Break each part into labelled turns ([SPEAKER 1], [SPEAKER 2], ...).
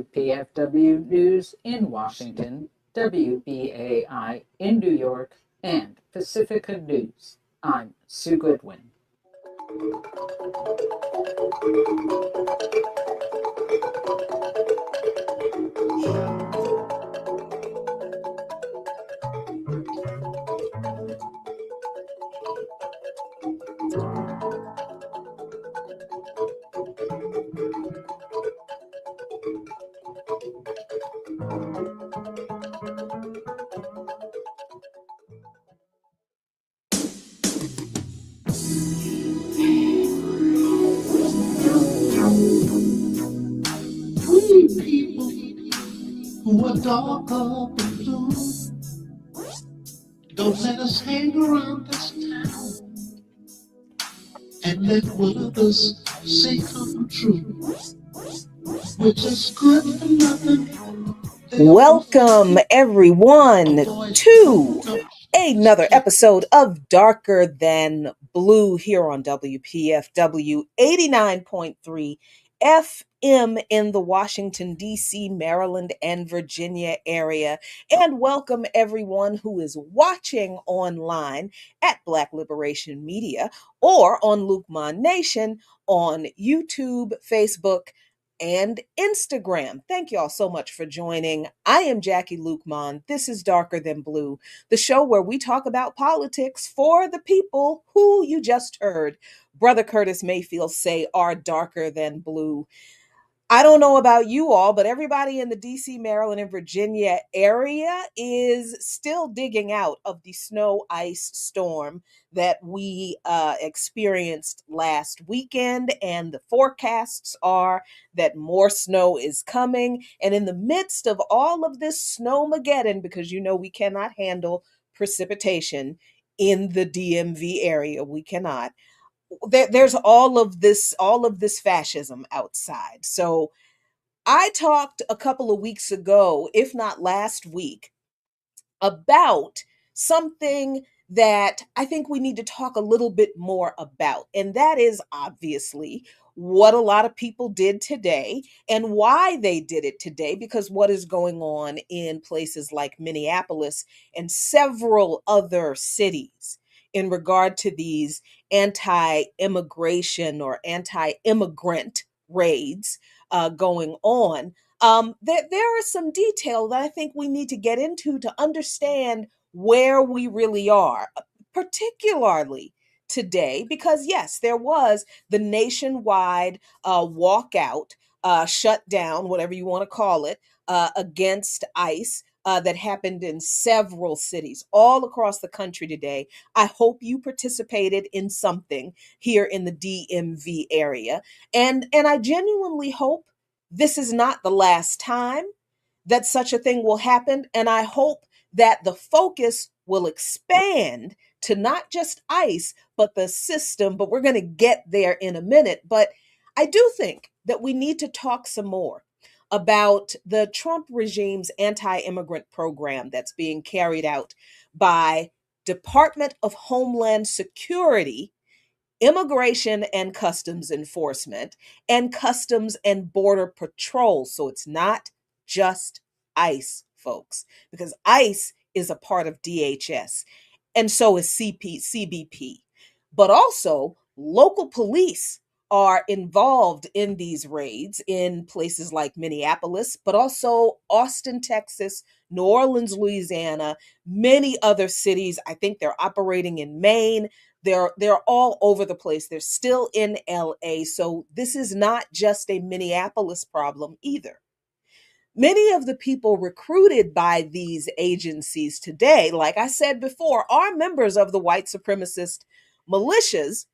[SPEAKER 1] WPFW News in Washington, WBAI in New York, and Pacifica News. I'm Sue Goodwin.
[SPEAKER 2] We people who are darker than blue, don't let us hang around this town and let what others say come true. We're just good for nothing.
[SPEAKER 3] Welcome, everyone, to another episode of Darker Than Blue here on WPFW 89.3 FM in the Washington, D.C., Maryland, and Virginia area. And welcome everyone who is watching online at Black Liberation Media or on Lukman Nation on YouTube, Facebook, and Instagram. Thank you all so much for joining. I am Jackie Lukman. This is Darker Than Blue, the show where we talk about politics for the people who you just heard Brother Curtis Mayfield say are darker than blue. I don't know about you all, but everybody in the DC, Maryland, and Virginia area is still digging out of the snow ice storm that we experienced last weekend. And the forecasts are that more snow is coming. And in the midst of all of this snowmageddon, because you know we cannot handle precipitation in the DMV area, we cannot. There's all of this fascism outside. So I talked a couple of weeks ago, if not last week, about something that I think we need to talk a little bit more about. And that is obviously what a lot of people did today and why they did it today, because what is going on in places like Minneapolis and several other cities in regard to these anti-immigration or anti-immigrant raids going on. There are some detail that I think we need to get into to understand where we really are, particularly today, because yes, there was the nationwide walkout, shut down, whatever you want to call it, against ICE. That happened in several cities all across the country today. I hope you participated in something here in the DMV area. And I genuinely hope this is not the last time that such a thing will happen. And I hope that the focus will expand to not just ICE, but the system. But we're going to get there in a minute. But I do think that we need to talk some more about the Trump regime's anti-immigrant program that's being carried out by Department of Homeland Security, Immigration and Customs Enforcement, and Customs and Border Patrol. So it's not just ICE, folks, because ICE is a part of DHS, and so is CBP. But also, local police are involved in these raids in places like Minneapolis, but also Austin, Texas, New Orleans, Louisiana, many other cities. I think they're operating in Maine. They're all over the place. They're still in LA. So this is not just a Minneapolis problem either. Many of the people recruited by these agencies today, like I said before, are members of the white supremacist militias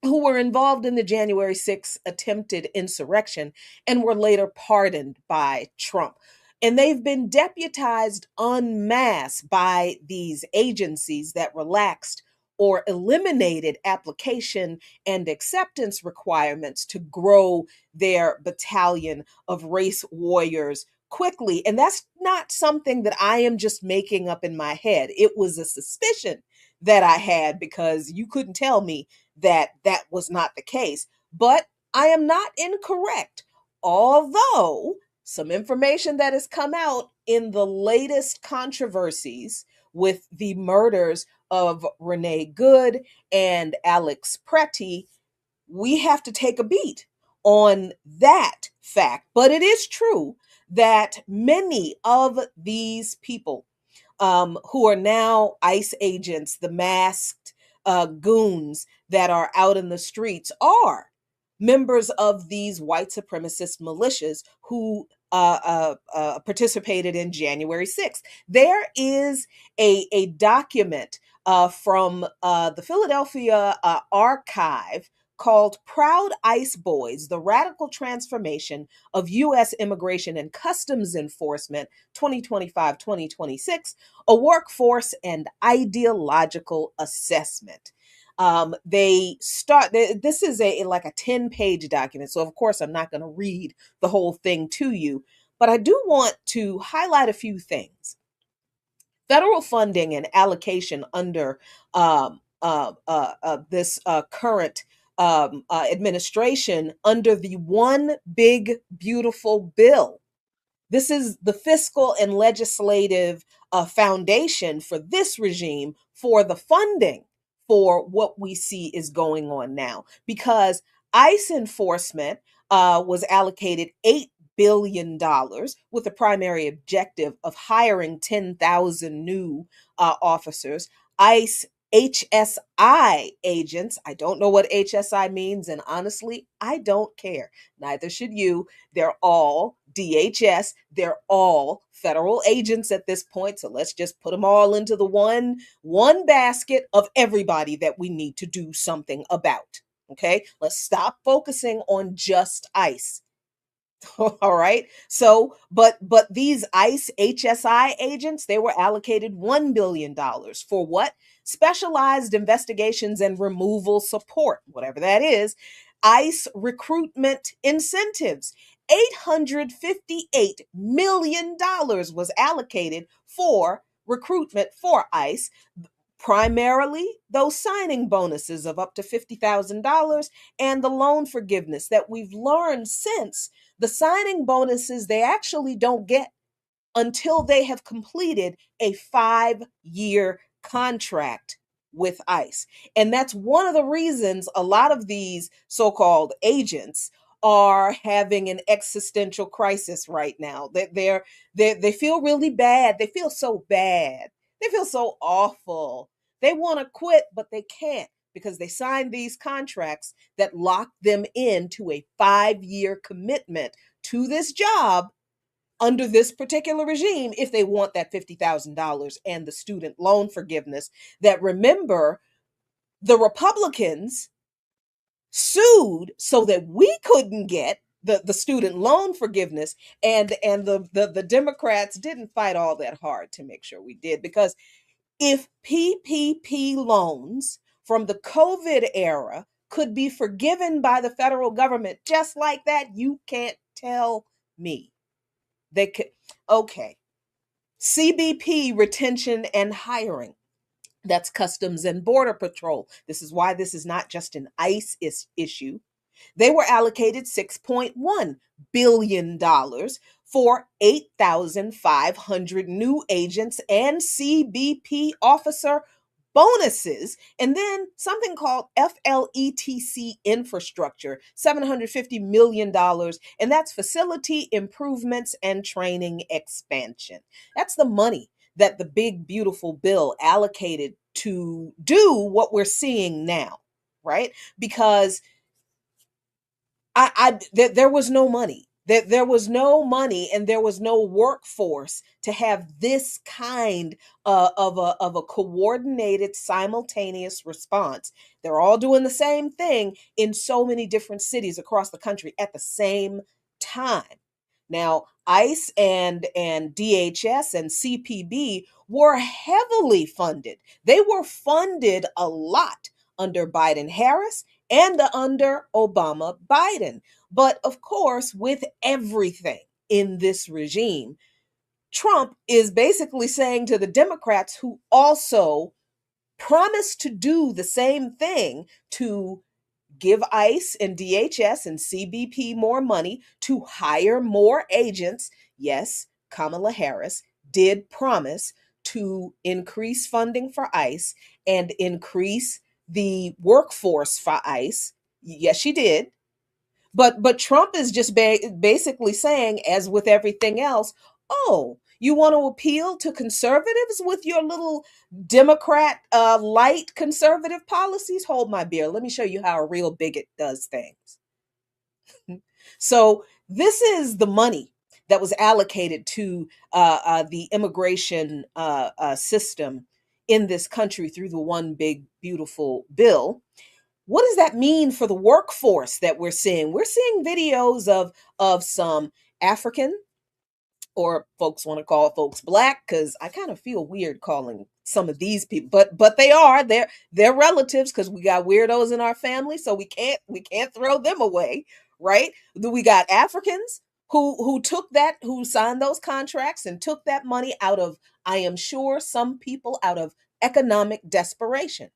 [SPEAKER 3] who were involved in the January 6th attempted insurrection and were later pardoned by Trump. And they've been deputized en masse by these agencies that relaxed or eliminated application and acceptance requirements to grow their battalion of race warriors quickly. And that's not something that I am just making up in my head. It was a suspicion that I had because you couldn't tell me that that was not the case. But I am not incorrect. Although some information that has come out in the latest controversies with the murders of Renee Good and Alex Pretty, we have to take a beat on that fact. But it is true that many of these people who are now ICE agents, the masked goons that are out in the streets, are members of these white supremacist militias who participated in January 6th. There is a document from the Philadelphia Archive called Proud ICE Boys, The Radical Transformation of U.S. Immigration and Customs Enforcement 2025-2026, a Workforce and Ideological Assessment. This is like a 10-page document, so of course I'm not going to read the whole thing to you, but I do want to highlight a few things. Federal funding and allocation under this current administration under the One Big Beautiful Bill. This is the fiscal and legislative foundation for this regime for the funding for what we see is going on now. Because ICE enforcement was allocated $8 billion with the primary objective of hiring 10,000 new officers. ICE HSI agents, I don't know what HSI means, and honestly, I don't care. Neither should you. They're all DHS. They're all federal agents at this point. So let's just put them all into the one basket of everybody that we need to do something about. Okay, let's stop focusing on just ICE. All right. So, but these ICE HSI agents, they were allocated $1 billion for what? Specialized investigations and removal support, whatever that is. ICE recruitment incentives. $858 million was allocated for recruitment for ICE. Primarily those signing bonuses of up to $50,000 and the loan forgiveness that we've learned since. The signing bonuses, they actually don't get until they have completed a 5-year contract with ICE. And that's one of the reasons a lot of these so-called agents are having an existential crisis right now. They feel really bad. They feel so bad. They feel so awful. They want to quit, but they can't because they signed these contracts that lock them into a 5-year commitment to this job under this particular regime if they want that $50,000 and the student loan forgiveness that, remember, the Republicans sued so that we couldn't get the student loan forgiveness, and the Democrats didn't fight all that hard to make sure we did, because if PPP loans from the COVID era could be forgiven by the federal government just like that, you can't tell me they could. Okay. CBP, retention and hiring. That's Customs and Border Patrol. This is why this is not just an ICE issue. They were allocated $6.1 billion for 8,500 new agents and CBP officer bonuses, and then something called FLETC infrastructure, $750 million, and that's facility improvements and training expansion. That's the money that the big, beautiful bill allocated to do what we're seeing now, right? Because there was no money. There was no money and there was no workforce to have this kind of a coordinated, simultaneous response. They're all doing the same thing in so many different cities across the country at the same time. Now, ICE and DHS and CPB were heavily funded. They were funded a lot under Biden-Harris and under Obama-Biden. But of course, with everything in this regime, Trump is basically saying to the Democrats, who also promised to do the same thing, to give ICE and DHS and CBP more money to hire more agents. Yes, Kamala Harris did promise to increase funding for ICE and increase the workforce for ICE. Yes, she did. But Trump is just basically saying, as with everything else, oh, you want to appeal to conservatives with your little Democrat light conservative policies? Hold my beer. Let me show you how a real bigot does things. So this is the money that was allocated to the immigration system in this country through the One Big Beautiful Bill. What does that mean for the workforce that we're seeing? We're seeing videos of some African, or folks want to call folks black, because I kind of feel weird calling some of these people, but they're relatives, because we got weirdos in our family, so we can't throw them away, right? We got Africans who signed those contracts and took that money out of, I am sure, some people out of economic desperation,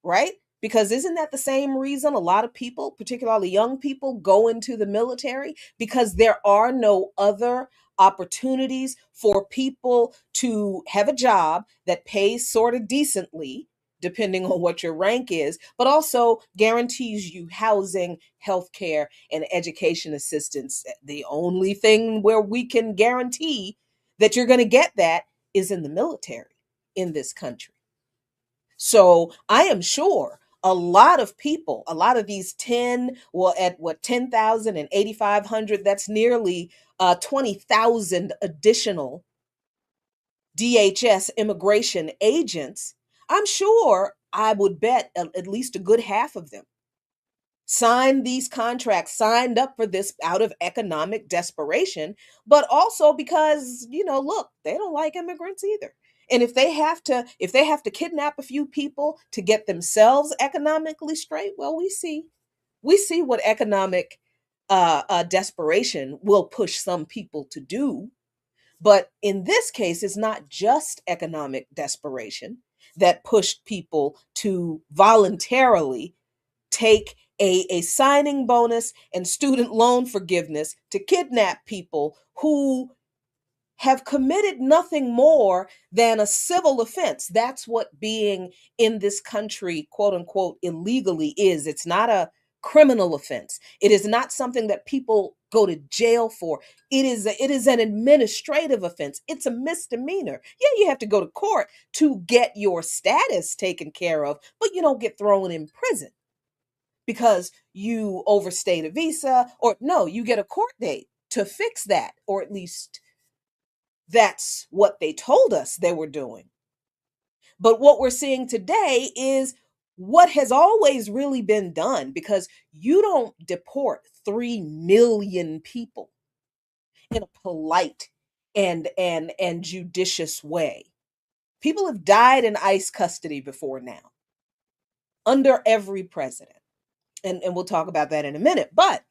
[SPEAKER 3] right? Because isn't that the same reason a lot of people, particularly young people, go into the military? Because there are no other opportunities for people to have a job that pays sort of decently, depending on what your rank is, but also guarantees you housing, healthcare, and education assistance. The only thing where we can guarantee that you're going to get that is in the military in this country. So I am sure a lot of people, a lot of these 10, well, at what, 10,000 and 8,500, that's nearly 20,000 additional DHS immigration agents. I'm sure, I would bet at least a good half of them signed these contracts, signed up for this out of economic desperation, but also because, look, they don't like immigrants either. And if they have to kidnap a few people to get themselves economically straight, well, we see what economic desperation will push some people to do. But in this case, it's not just economic desperation that pushed people to voluntarily take a signing bonus and student loan forgiveness to kidnap people who have committed nothing more than a civil offense. That's what being in this country, quote unquote, illegally is. It's not a criminal offense. It is not something that people go to jail for. It is an administrative offense. It's a misdemeanor. Yeah, you have to go to court to get your status taken care of, but you don't get thrown in prison because you overstayed a visa, or no, you get a court date to fix that, or at least that's what they told us they were doing. But what we're seeing today is what has always really been done, because you don't deport 3 million people in a polite and judicious way. People have died in ICE custody before now, under every president. And we'll talk about that in a minute. But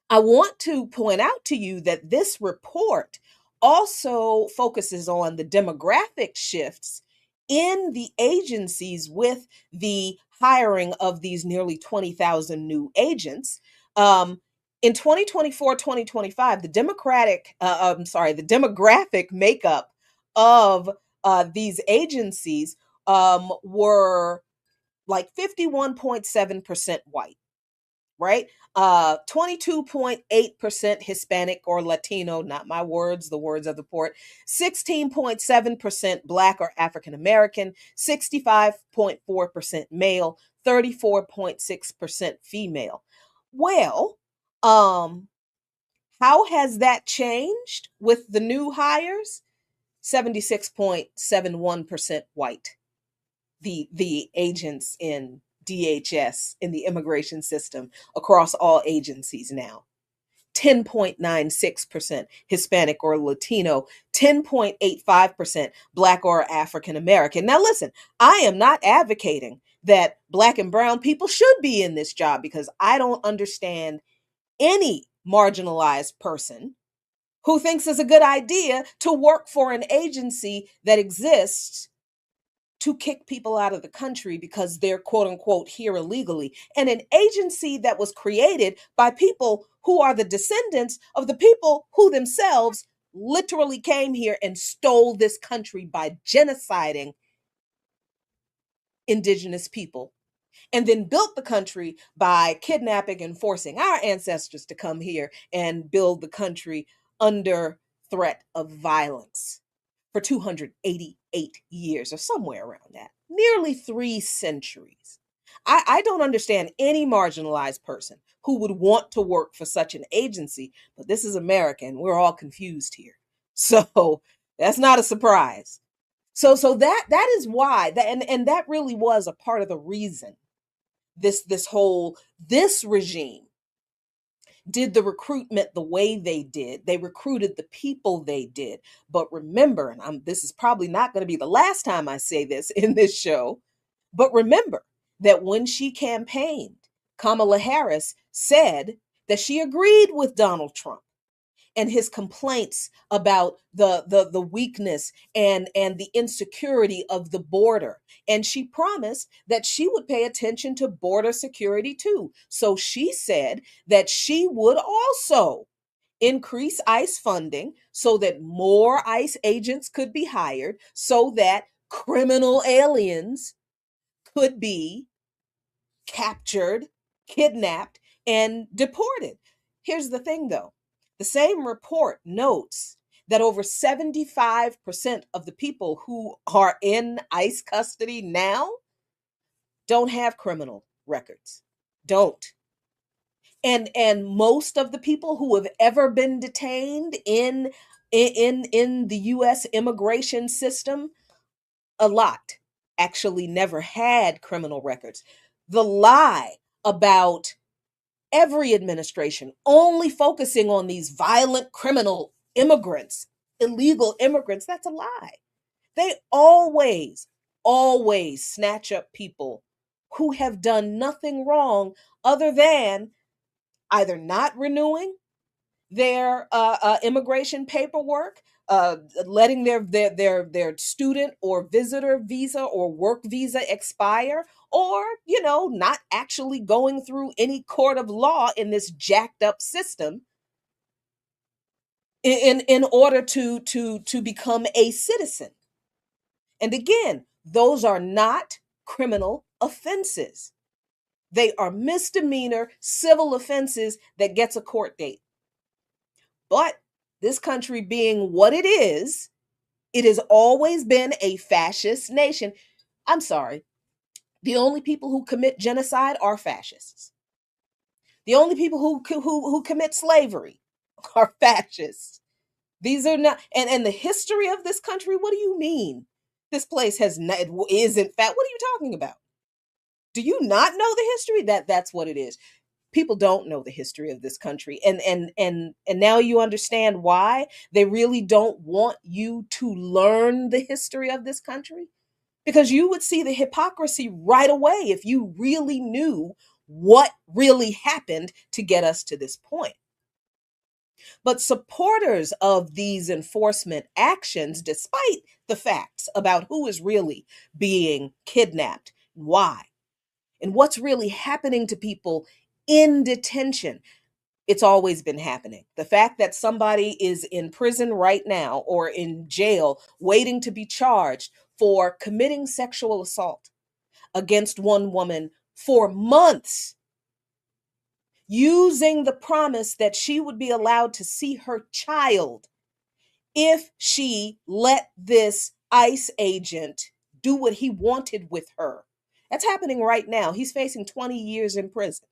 [SPEAKER 3] I want to point out to you that this report also focuses on the demographic shifts in the agencies with the hiring of these nearly 20,000 new agents. In 2024, 2025, the demographic makeup of these agencies were like 51.7% white, right? 22.8% Hispanic or Latino, not my words, the words of the port. 16.7% Black or African American, 65.4% male, 34.6% female. Well, how has that changed with the new hires? 76.71% white. The agents in DHS, in the immigration system across all agencies now. 10.96% Hispanic or Latino, 10.85% Black or African American. Now listen, I am not advocating that Black and brown people should be in this job, because I don't understand any marginalized person who thinks it's a good idea to work for an agency that exists to kick people out of the country because they're quote unquote here illegally, and an agency that was created by people who are the descendants of the people who themselves literally came here and stole this country by genociding indigenous people, and then built the country by kidnapping and forcing our ancestors to come here and build the country under threat of violence for 288 years or somewhere around that, nearly 3 centuries. I don't understand any marginalized person who would want to work for such an agency, but this is America and we're all confused here. So that's not a surprise. So that is why that and that really was a part of the reason this regime did the recruitment the way they did. They recruited the people they did. But remember, and this is probably not going to be the last time I say this in this show, but remember that when she campaigned, Kamala Harris said that she agreed with Donald Trump and his complaints about the weakness and the insecurity of the border. And she promised that she would pay attention to border security too. So she said that she would also increase ICE funding so that more ICE agents could be hired, so that criminal aliens could be captured, kidnapped, and deported. Here's the thing though. The same report notes that over 75% of the people who are in ICE custody now don't have criminal records. Don't. And most of the people who have ever been detained in the US immigration system, a lot actually never had criminal records. The lie about every administration only focusing on these violent criminal immigrants, illegal immigrants, that's a lie. They always snatch up people who have done nothing wrong other than either not renewing their immigration paperwork, letting their student or visitor visa or work visa expire, or not actually going through any court of law in this jacked up system in order to become a citizen. And again, those are not criminal offenses. They are misdemeanor civil offenses that gets a court date. But this country being what it has always been a fascist nation. I'm sorry. The only people who commit genocide are fascists. The only people who commit slavery are fascists. These are not, and the history of this country, what do you mean? This place isn't fat. What are you talking about? Do you not know the history? That's what it is. People don't know the history of this country, and now you understand why they really don't want you to learn the history of this country, because you would see the hypocrisy right away if you really knew what really happened to get us to this point. But supporters of these enforcement actions, despite the facts about who is really being kidnapped, why, and what's really happening to people in detention, it's always been happening. The fact that somebody is in prison right now or in jail waiting to be charged for committing sexual assault against one woman for months, using the promise that she would be allowed to see her child if she let this ICE agent do what he wanted with her. That's happening right now. He's facing 20 years in prison.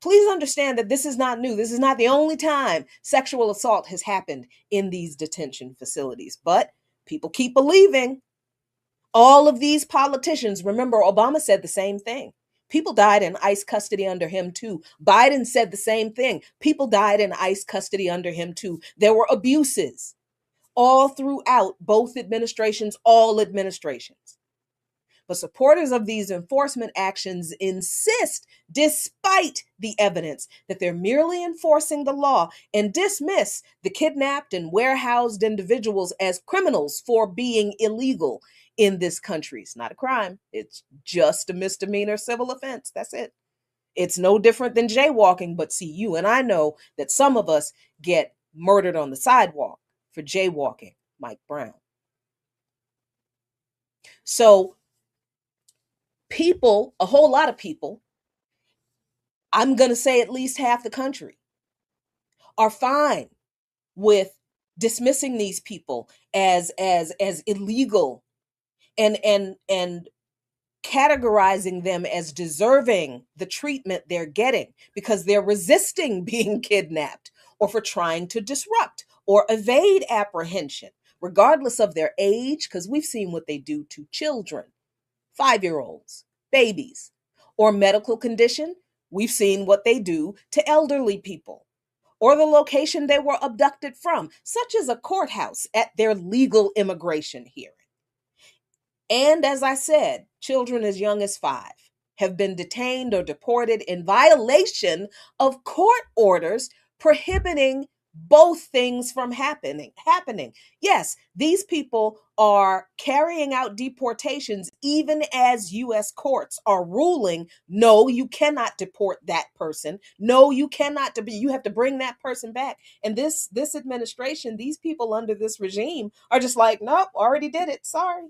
[SPEAKER 3] Please understand that this is not new. This is not the only time sexual assault has happened in these detention facilities. But people keep believing. All of these politicians, remember, Obama said the same thing. People died in ICE custody under him too. Biden said the same thing. People died in ICE custody under him too. There were abuses all throughout both administrations, all administrations. But supporters of these enforcement actions insist, despite the evidence, that they're merely enforcing the law, and dismiss the kidnapped and warehoused individuals as criminals for being illegal, in this country. It's not a crime. It's just a misdemeanor civil offense. That's it. It's no different than jaywalking, but see, you and I know that some of us get murdered on the sidewalk for jaywalking, Mike Brown. So people, a whole lot of people, I'm going to say at least half the country, are fine with dismissing these people as illegal and categorizing them as deserving the treatment they're getting because they're resisting being kidnapped or for trying to disrupt or evade apprehension, regardless of their age, because we've seen what they do to children, 5-year-olds, babies, or medical condition. We've seen what they do to elderly people or the location they were abducted from, such as a courthouse at their legal immigration hearing. And as I said, children as young as 5 have been detained or deported in violation of court orders prohibiting both things from happening. Yes, these people are carrying out deportations even as US courts are ruling, no, you cannot deport that person. No, you cannot you have to bring that person back. And this administration, these people under this regime are just like, nope, already did it. Sorry.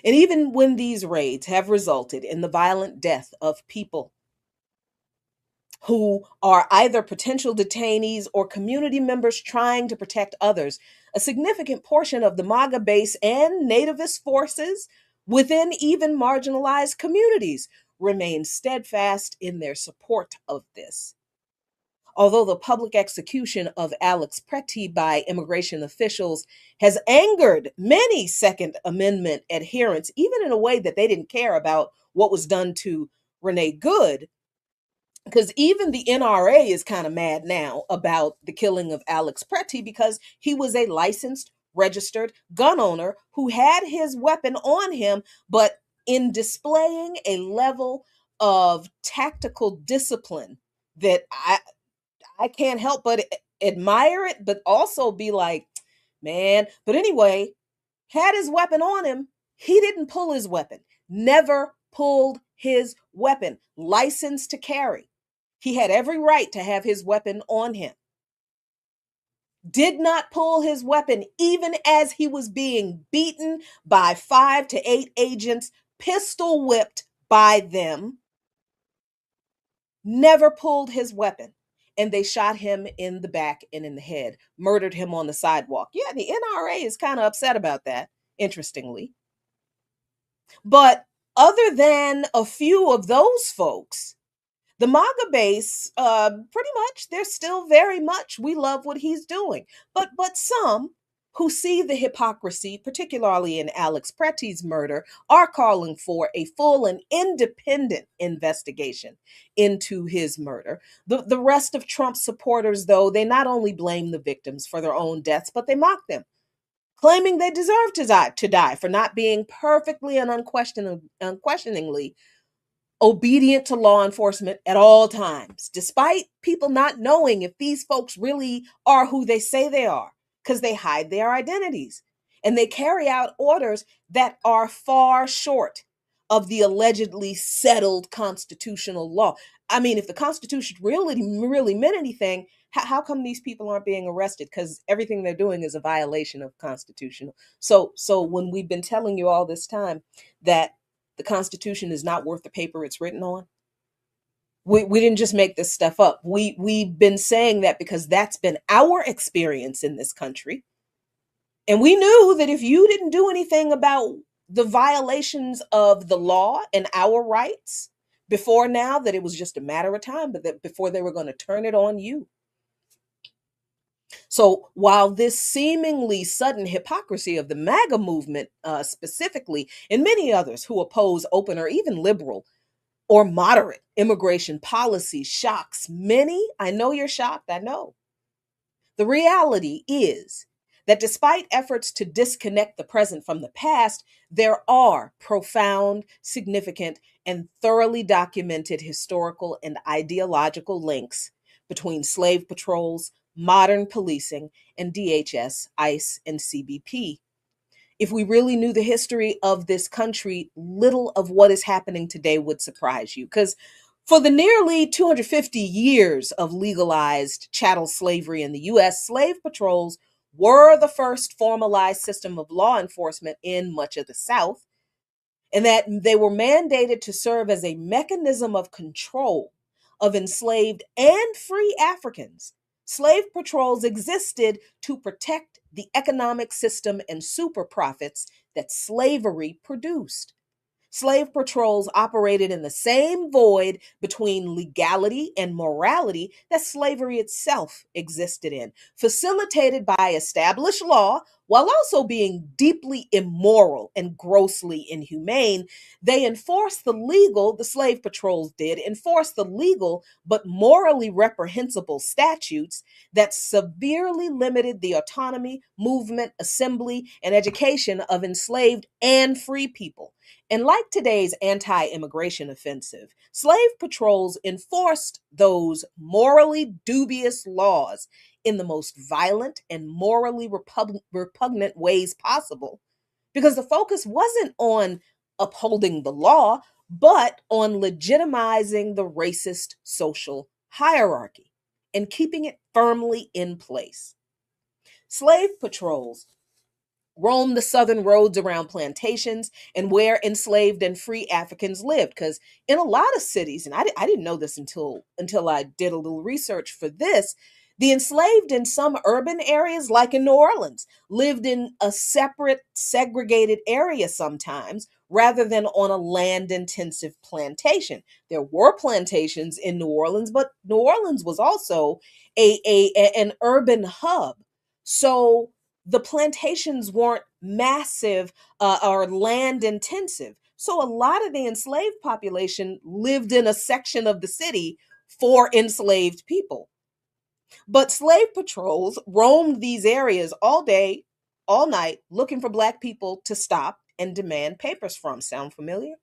[SPEAKER 3] And even when these raids have resulted in the violent death of people who are either potential detainees or community members trying to protect others, a significant portion of the MAGA base and nativist forces within even marginalized communities remain steadfast in their support of this. Although the public execution of Alex Pretty by immigration officials has angered many Second Amendment adherents, even in a way that they didn't care about what was done to Renee Good, because even the NRA is kind of mad now about the killing of Alex Pretty because he was a licensed, registered gun owner who had his weapon on him, but in displaying a level of tactical discipline that I can't help but admire it, but also be like, man. But anyway, had his weapon on him. He didn't pull his weapon. Never pulled his weapon. Licensed to carry. He had every right to have his weapon on him. Did not pull his weapon even as he was being beaten by 5 to 8 agents, pistol whipped by them. Never pulled his weapon. And they shot him in the back and in the head, murdered him on the sidewalk. Yeah, the NRA is kind of upset about that, interestingly. But other than a few of those folks, the MAGA base, pretty much, they're still very much, we love what he's doing. But some who see the hypocrisy, particularly in Alex Pretty's murder, are calling for a full and independent investigation into his murder. The rest of Trump's supporters, though, they not only blame the victims for their own deaths, but they mock them, claiming they deserve to die for not being perfectly and unquestioningly obedient to law enforcement at all times, despite people not knowing if these folks really are who they say they are, because they hide their identities and they carry out orders that are far short of the allegedly settled constitutional law. I mean, if the Constitution really meant anything, how come these people aren't being arrested? Because everything they're doing is a violation of constitutional. So when we've been telling you all this time that the Constitution is not worth the paper it's written on, we didn't just make this stuff up. We've been saying that because that's been our experience in this country. And we knew that if you didn't do anything about the violations of the law and our rights before now, that it was just a matter of time, but that before they were going to turn it on you. So while this seemingly sudden hypocrisy of the MAGA movement specifically, and many others who oppose open or even liberal or moderate immigration policy shocks many, I know you're shocked, I know. The reality is that despite efforts to disconnect the present from the past, there are profound, significant, and thoroughly documented historical and ideological links between slave patrols, modern policing, and DHS, ICE, and CBP. If we really knew the history of this country, little of what is happening today would surprise you. Because for the nearly 250 years of legalized chattel slavery in the US, slave patrols were the first formalized system of law enforcement in much of the South, and that they were mandated to serve as a mechanism of control of enslaved and free Africans. Slave patrols existed to protect the economic system and super profits that slavery produced. Slave patrols operated in the same void between legality and morality that slavery itself existed in, facilitated by established law while also being deeply immoral and grossly inhumane. The slave patrols did enforce the legal but morally reprehensible statutes that severely limited the autonomy, movement, assembly, and education of enslaved and free people. And like today's anti immigration offensive, slave patrols enforced those morally dubious laws in the most violent and morally repugnant ways possible, because the focus wasn't on upholding the law, but on legitimizing the racist social hierarchy and keeping it firmly in place. Slave patrols roamed the southern roads around plantations and where enslaved and free Africans lived. Because in a lot of cities, and I didn't know this until I did a little research for this, the enslaved in some urban areas, like in New Orleans, lived in a separate, segregated area sometimes, rather than on a land-intensive plantation. There were plantations in New Orleans, but New Orleans was also an urban hub. So the plantations weren't massive or land intensive. So a lot of the enslaved population lived in a section of the city for enslaved people. But slave patrols roamed these areas all day, all night, looking for Black people to stop and demand papers from. Sound familiar?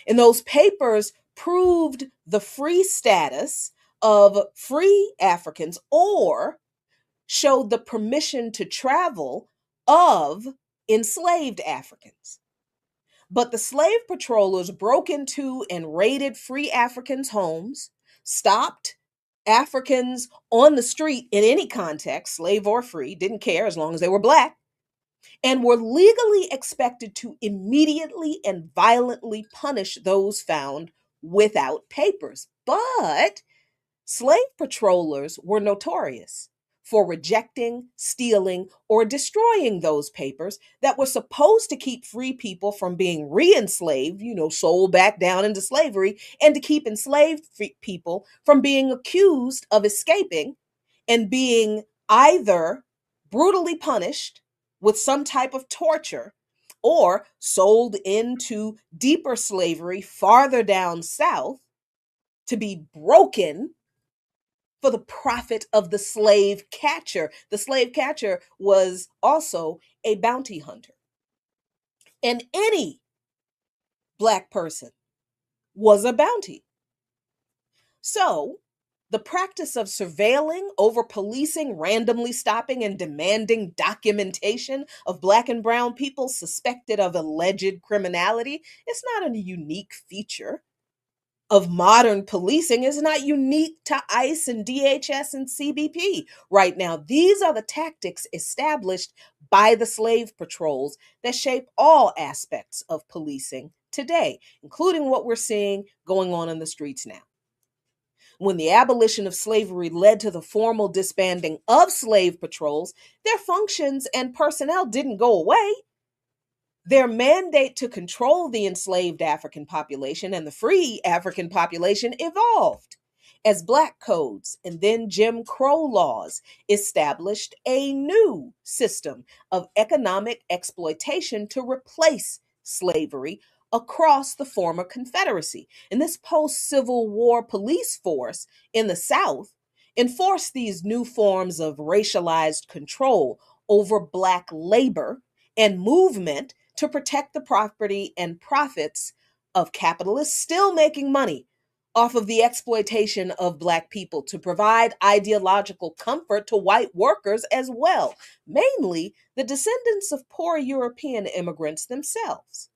[SPEAKER 3] And those papers proved the free status of free Africans, or showed the permission to travel of enslaved Africans. But the slave patrollers broke into and raided free Africans' homes, stopped Africans on the street in any context, slave or free, didn't care as long as they were Black, and were legally expected to immediately and violently punish those found without papers. But slave patrollers were notorious for rejecting, stealing, or destroying those papers that were supposed to keep free people from being re-enslaved, sold back down into slavery, and to keep enslaved people from being accused of escaping and being either brutally punished with some type of torture or sold into deeper slavery farther down south to be broken for the profit of the slave catcher. The slave catcher was also a bounty hunter. And any Black person was a bounty. So, the practice of surveilling, over policing, randomly stopping, and demanding documentation of Black and brown people suspected of alleged criminality is not a unique feature of modern policing, is not unique to ICE and DHS and CBP right now. These are the tactics established by the slave patrols that shape all aspects of policing today, including what we're seeing going on in the streets now. When the abolition of slavery led to the formal disbanding of slave patrols, their functions and personnel didn't go away. Their mandate to control the enslaved African population and the free African population evolved as Black codes and then Jim Crow laws established a new system of economic exploitation to replace slavery across the former Confederacy. And this post-Civil War police force in the South enforced these new forms of racialized control over Black labor and movement to protect the property and profits of capitalists still making money off of the exploitation of Black people to provide ideological comfort to white workers as well, mainly the descendants of poor European immigrants themselves.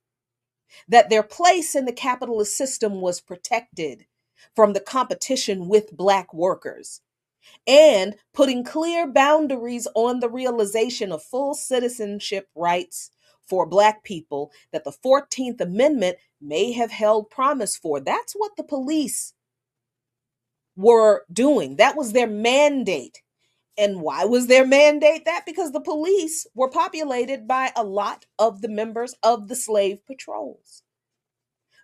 [SPEAKER 3] That their place in the capitalist system was protected from the competition with Black workers, and putting clear boundaries on the realization of full citizenship rights for Black people that the 14th Amendment may have held promise for. That's what the police were doing. That was their mandate. And why was their mandate that? Because the police were populated by a lot of the members of the slave patrols.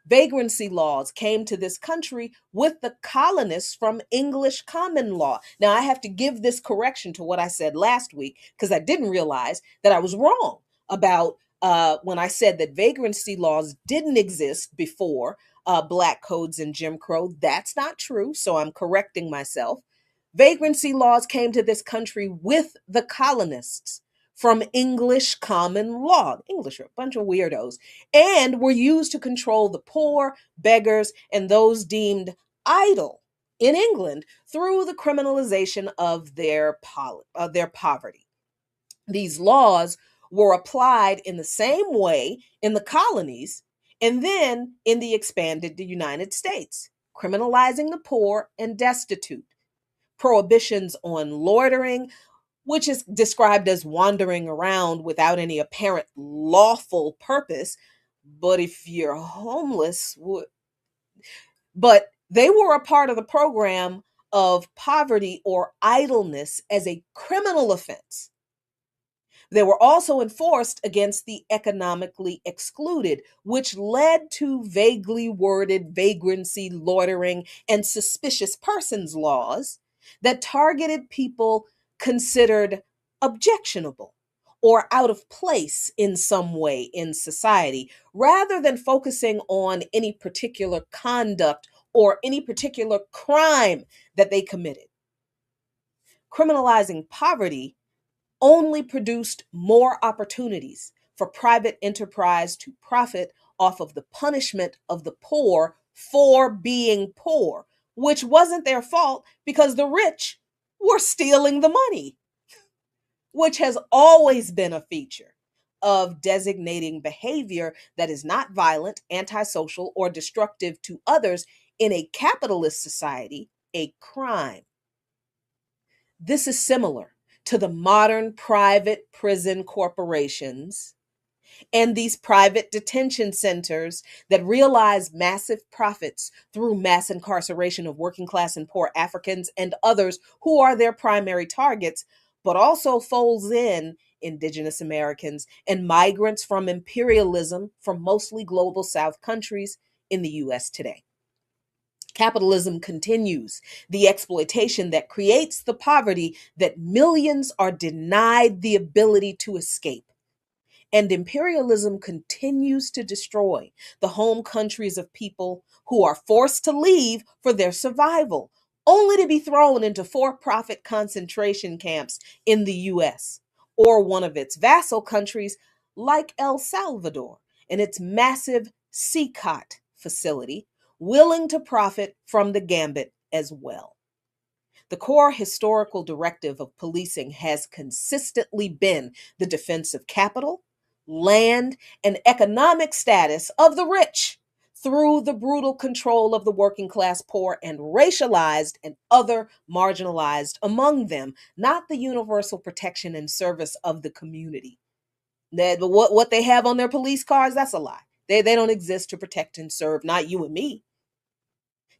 [SPEAKER 3] Vagrancy laws came to this country with the colonists from English common law. Now, I have to give this correction to what I said last week because I didn't realize that I was wrong about when I said that vagrancy laws didn't exist before Black codes and Jim Crow. That's not true, so I'm correcting myself. Vagrancy laws came to this country with the colonists from English common law. English are a bunch of weirdos, and were used to control the poor, beggars, and those deemed idle in England through the criminalization of their poverty. These laws were applied in the same way in the colonies and then in the expanded United States, criminalizing the poor and destitute. Prohibitions on loitering, which is described as wandering around without any apparent lawful purpose. But if you're homeless, but they were a part of the program of poverty or idleness as a criminal offense. They were also enforced against the economically excluded, which led to vaguely worded vagrancy, loitering, and suspicious persons laws that targeted people considered objectionable or out of place in some way in society, rather than focusing on any particular conduct or any particular crime that they committed. Criminalizing poverty only produced more opportunities for private enterprise to profit off of the punishment of the poor for being poor, which wasn't their fault because the rich were stealing the money, which has always been a feature of designating behavior that is not violent, antisocial, or destructive to others in a capitalist society a crime. This is similar to the modern private prison corporations and these private detention centers that realize massive profits through mass incarceration of working class and poor Africans and others who are their primary targets, but also folds in Indigenous Americans and migrants from imperialism from mostly global South countries in the US today. Capitalism continues the exploitation that creates the poverty that millions are denied the ability to escape. And imperialism continues to destroy the home countries of people who are forced to leave for their survival, only to be thrown into for-profit concentration camps in the US or one of its vassal countries like El Salvador and its massive CCOT facility, willing to profit from the gambit as well. The core historical directive of policing has consistently been the defense of capital, land, and economic status of the rich through the brutal control of the working class poor and racialized and other marginalized among them, not the universal protection and service of the community. What they have on their police cars, that's a lie. They don't exist to protect and serve, not you and me.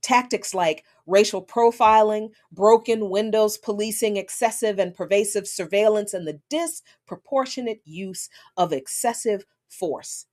[SPEAKER 3] Tactics like racial profiling, broken windows policing, excessive and pervasive surveillance, and the disproportionate use of excessive force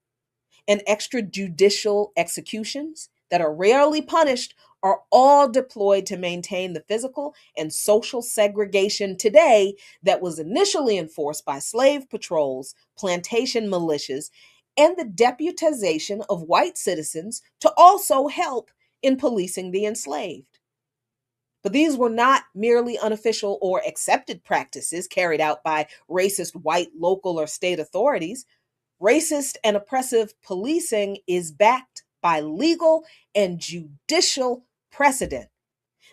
[SPEAKER 3] and extrajudicial executions that are rarely punished are all deployed to maintain the physical and social segregation today that was initially enforced by slave patrols, plantation militias, and the deputization of white citizens to also help in policing the enslaved. But these were not merely unofficial or accepted practices carried out by racist white local or state authorities. Racist and oppressive policing is backed by legal and judicial precedent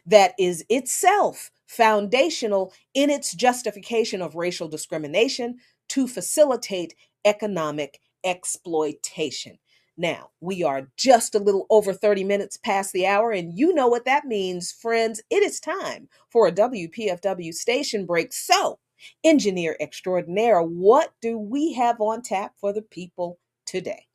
[SPEAKER 3] that is itself foundational in its justification of racial discrimination to facilitate economic exploitation. Now, we are just a little over 30 minutes past the hour, and you know what that means, friends. It is time for a WPFW station break. So, engineer extraordinaire, what do we have on tap for the people today?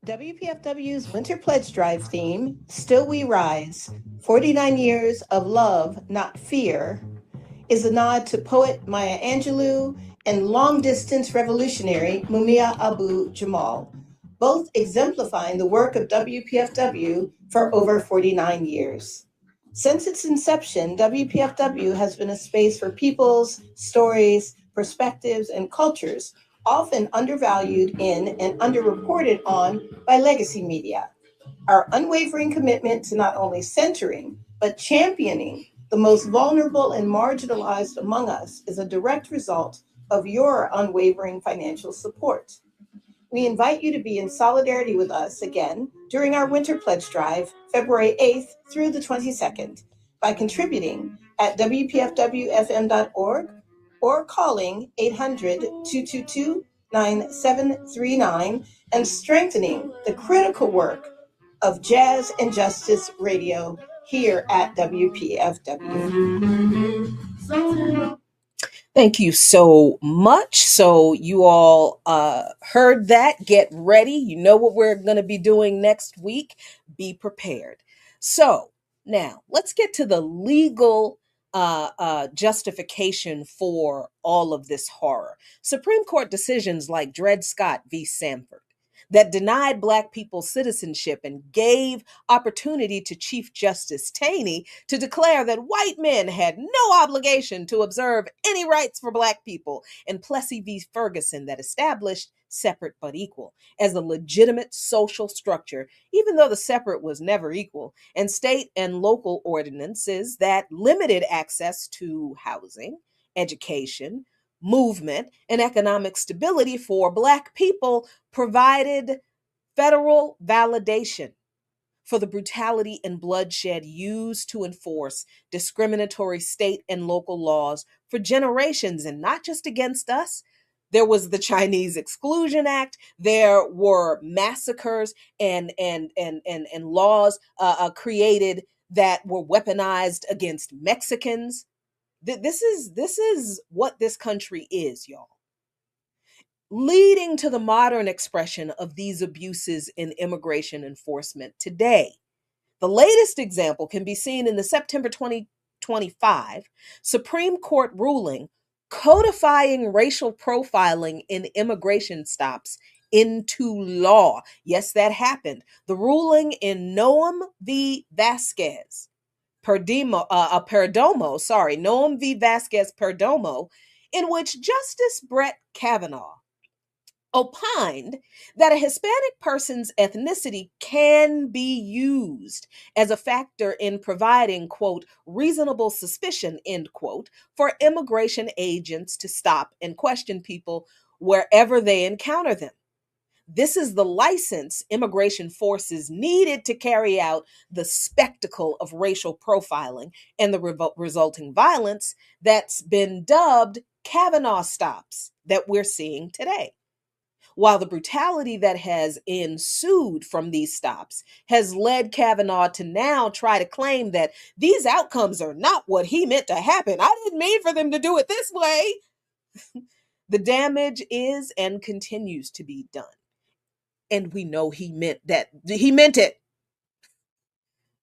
[SPEAKER 4] WPFW's Winter Pledge Drive theme, Still We Rise, 49 Years of Love, Not Fear, is a nod to poet Maya Angelou and long-distance revolutionary Mumia Abu-Jamal, both exemplifying the work of WPFW for over 49 years. Since its inception, WPFW has been a space for peoples, stories, perspectives, and cultures often undervalued in and underreported on by legacy media. Our unwavering commitment to not only centering, but championing the most vulnerable and marginalized among us is a direct result of your unwavering financial support. We invite you to be in solidarity with us again during our Winter Pledge Drive, February 8th through the 22nd, by contributing at WPFWFM.org or calling 800-222-9739 and strengthening the critical work of Jazz and Justice Radio here at WPFW.
[SPEAKER 3] Thank you so much. So you all heard that. Get ready. You know what we're going to be doing next week. Be prepared. So now let's get to the legal justification for all of this horror. Supreme Court decisions like Dred Scott v. Sanford that denied Black people citizenship and gave opportunity to Chief Justice Taney to declare that white men had no obligation to observe any rights for Black people, and Plessy v. Ferguson that established separate but equal as a legitimate social structure, even though the separate was never equal, and state and local ordinances that limited access to housing, education, movement, and economic stability for Black people provided federal validation for the brutality and bloodshed used to enforce discriminatory state and local laws for generations, and not just against us. There was the Chinese Exclusion Act. There were massacres and laws created that were weaponized against Mexicans. This is what this country is, y'all. Leading to the modern expression of these abuses in immigration enforcement today. The latest example can be seen in the September 2025 Supreme Court ruling codifying racial profiling in immigration stops into law. Yes, that happened. The ruling in Noam v. Vasquez Noam v. Vasquez Perdomo, in which Justice Brett Kavanaugh opined that a Hispanic person's ethnicity can be used as a factor in providing, quote, reasonable suspicion, end quote, for immigration agents to stop and question people wherever they encounter them. This is the license immigration forces needed to carry out the spectacle of racial profiling and the resulting violence that's been dubbed Kavanaugh stops that we're seeing today. While the brutality that has ensued from these stops has led Kavanaugh to now try to claim that these outcomes are not what he meant to happen. I didn't mean for them to do it this way. The damage is and continues to be done. And we know he meant that. He meant it.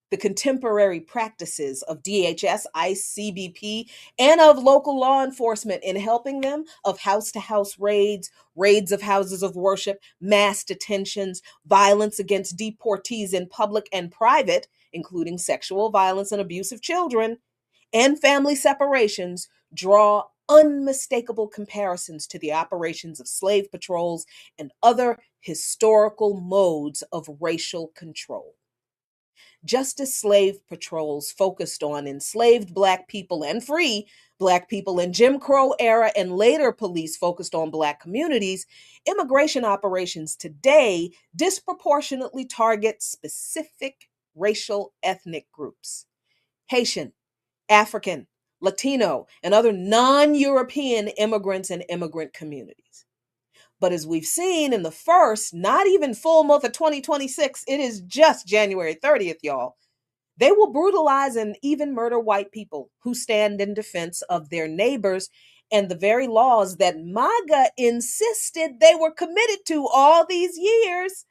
[SPEAKER 3] The contemporary practices of DHS, ICE, CBP, and of local law enforcement in helping them of house-to-house raids, raids of houses of worship, mass detentions, violence against deportees in public and private, including sexual violence and abuse of children, and family separations, draw unmistakable comparisons to the operations of slave patrols and other historical modes of racial control. Just as slave patrols focused on enslaved Black people and free Black people in Jim Crow era and later police focused on Black communities, immigration operations today disproportionately target specific racial ethnic groups: Haitian, African, Latino, and other non-European immigrants and immigrant communities. But as we've seen in the first, not even full month of 2026, it is just January 30th, y'all. They will brutalize and even murder white people who stand in defense of their neighbors and the very laws that MAGA insisted they were committed to all these years.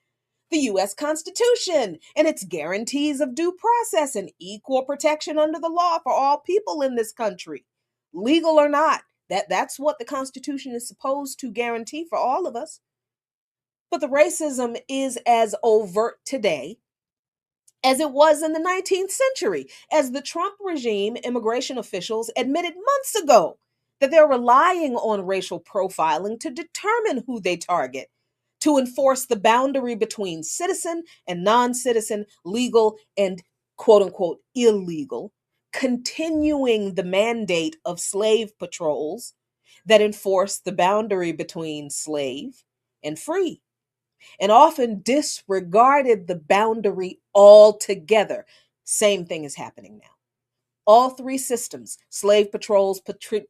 [SPEAKER 3] The U.S. Constitution and its guarantees of due process and equal protection under the law for all people in this country, legal or not. That's what the Constitution is supposed to guarantee for all of us. But the racism is as overt today as it was in the 19th century, as the Trump regime immigration officials admitted months ago that they're relying on racial profiling to determine who they target, to enforce the boundary between citizen and non-citizen, legal and quote unquote illegal, continuing the mandate of slave patrols that enforce the boundary between slave and free, and often disregarded the boundary altogether. Same thing is happening now. All three systems, slave patrols,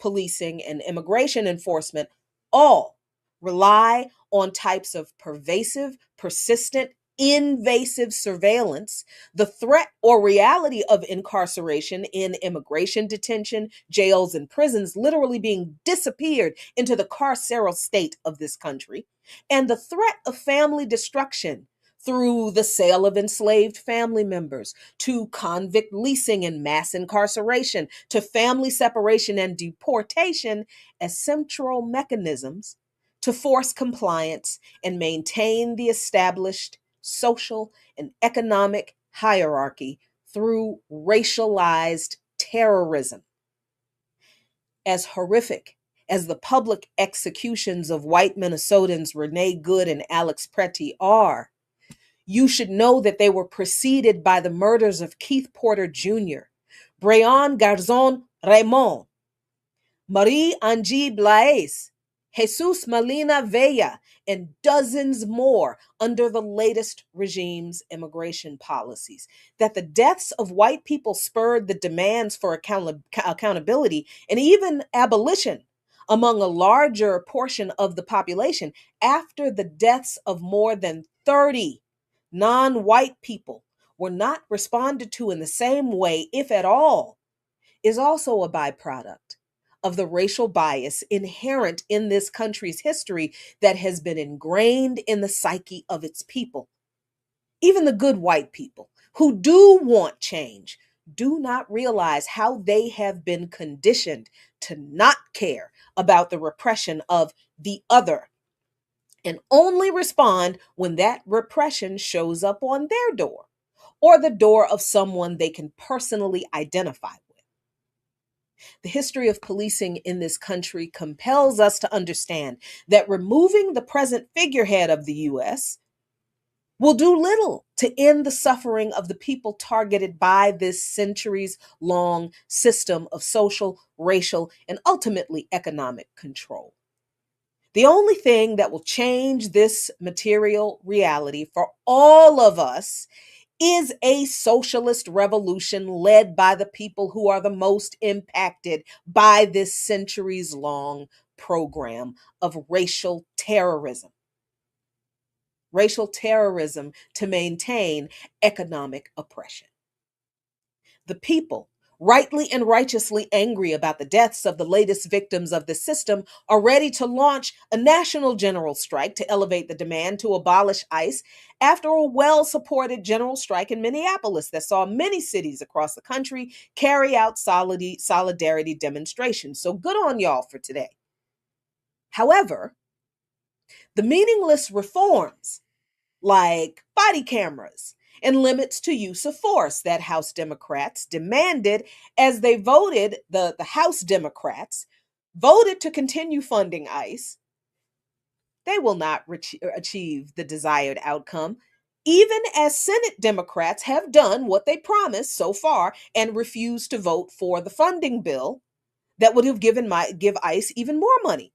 [SPEAKER 3] policing, and immigration enforcement, all rely on types of pervasive, persistent, invasive surveillance, the threat or reality of incarceration in immigration detention, jails, and prisons literally being disappeared into the carceral state of this country, and the threat of family destruction through the sale of enslaved family members, to convict leasing and mass incarceration, to family separation and deportation as central mechanisms to force compliance and maintain the established social and economic hierarchy through racialized terrorism. As horrific as the public executions of white Minnesotans Renee Good and Alex Pretty are, you should know that they were preceded by the murders of Keith Porter Jr., Breon Garzon Raymond, Marie-Angie Blaise, Jesus Molina Vella, and dozens more under the latest regime's immigration policies. That the deaths of white people spurred the demands for accountability and even abolition among a larger portion of the population after the deaths of more than 30 non-white people were not responded to in the same way, if at all, is also a byproduct of the racial bias inherent in this country's history that has been ingrained in the psyche of its people. Even the good white people who do want change do not realize how they have been conditioned to not care about the repression of the other, and only respond when that repression shows up on their door or the door of someone they can personally identify with. The history of policing in this country compels us to understand that removing the present figurehead of the U.S. will do little to end the suffering of the people targeted by this centuries-long system of social, racial, and ultimately economic control. The only thing that will change this material reality for all of us is a socialist revolution led by the people who are the most impacted by this centuries-long program of racial terrorism. Racial terrorism to maintain economic oppression. The people, rightly and righteously angry about the deaths of the latest victims of the system, are ready to launch a national general strike to elevate the demand to abolish ICE after a well-supported general strike in Minneapolis that saw many cities across the country carry out solidarity demonstrations. So good on y'all for today. However, the meaningless reforms like body cameras and limits to use of force that House Democrats demanded as they voted, the House Democrats voted to continue funding ICE, they will not achieve the desired outcome, even as Senate Democrats have done what they promised so far and refused to vote for the funding bill that would have give ICE even more money.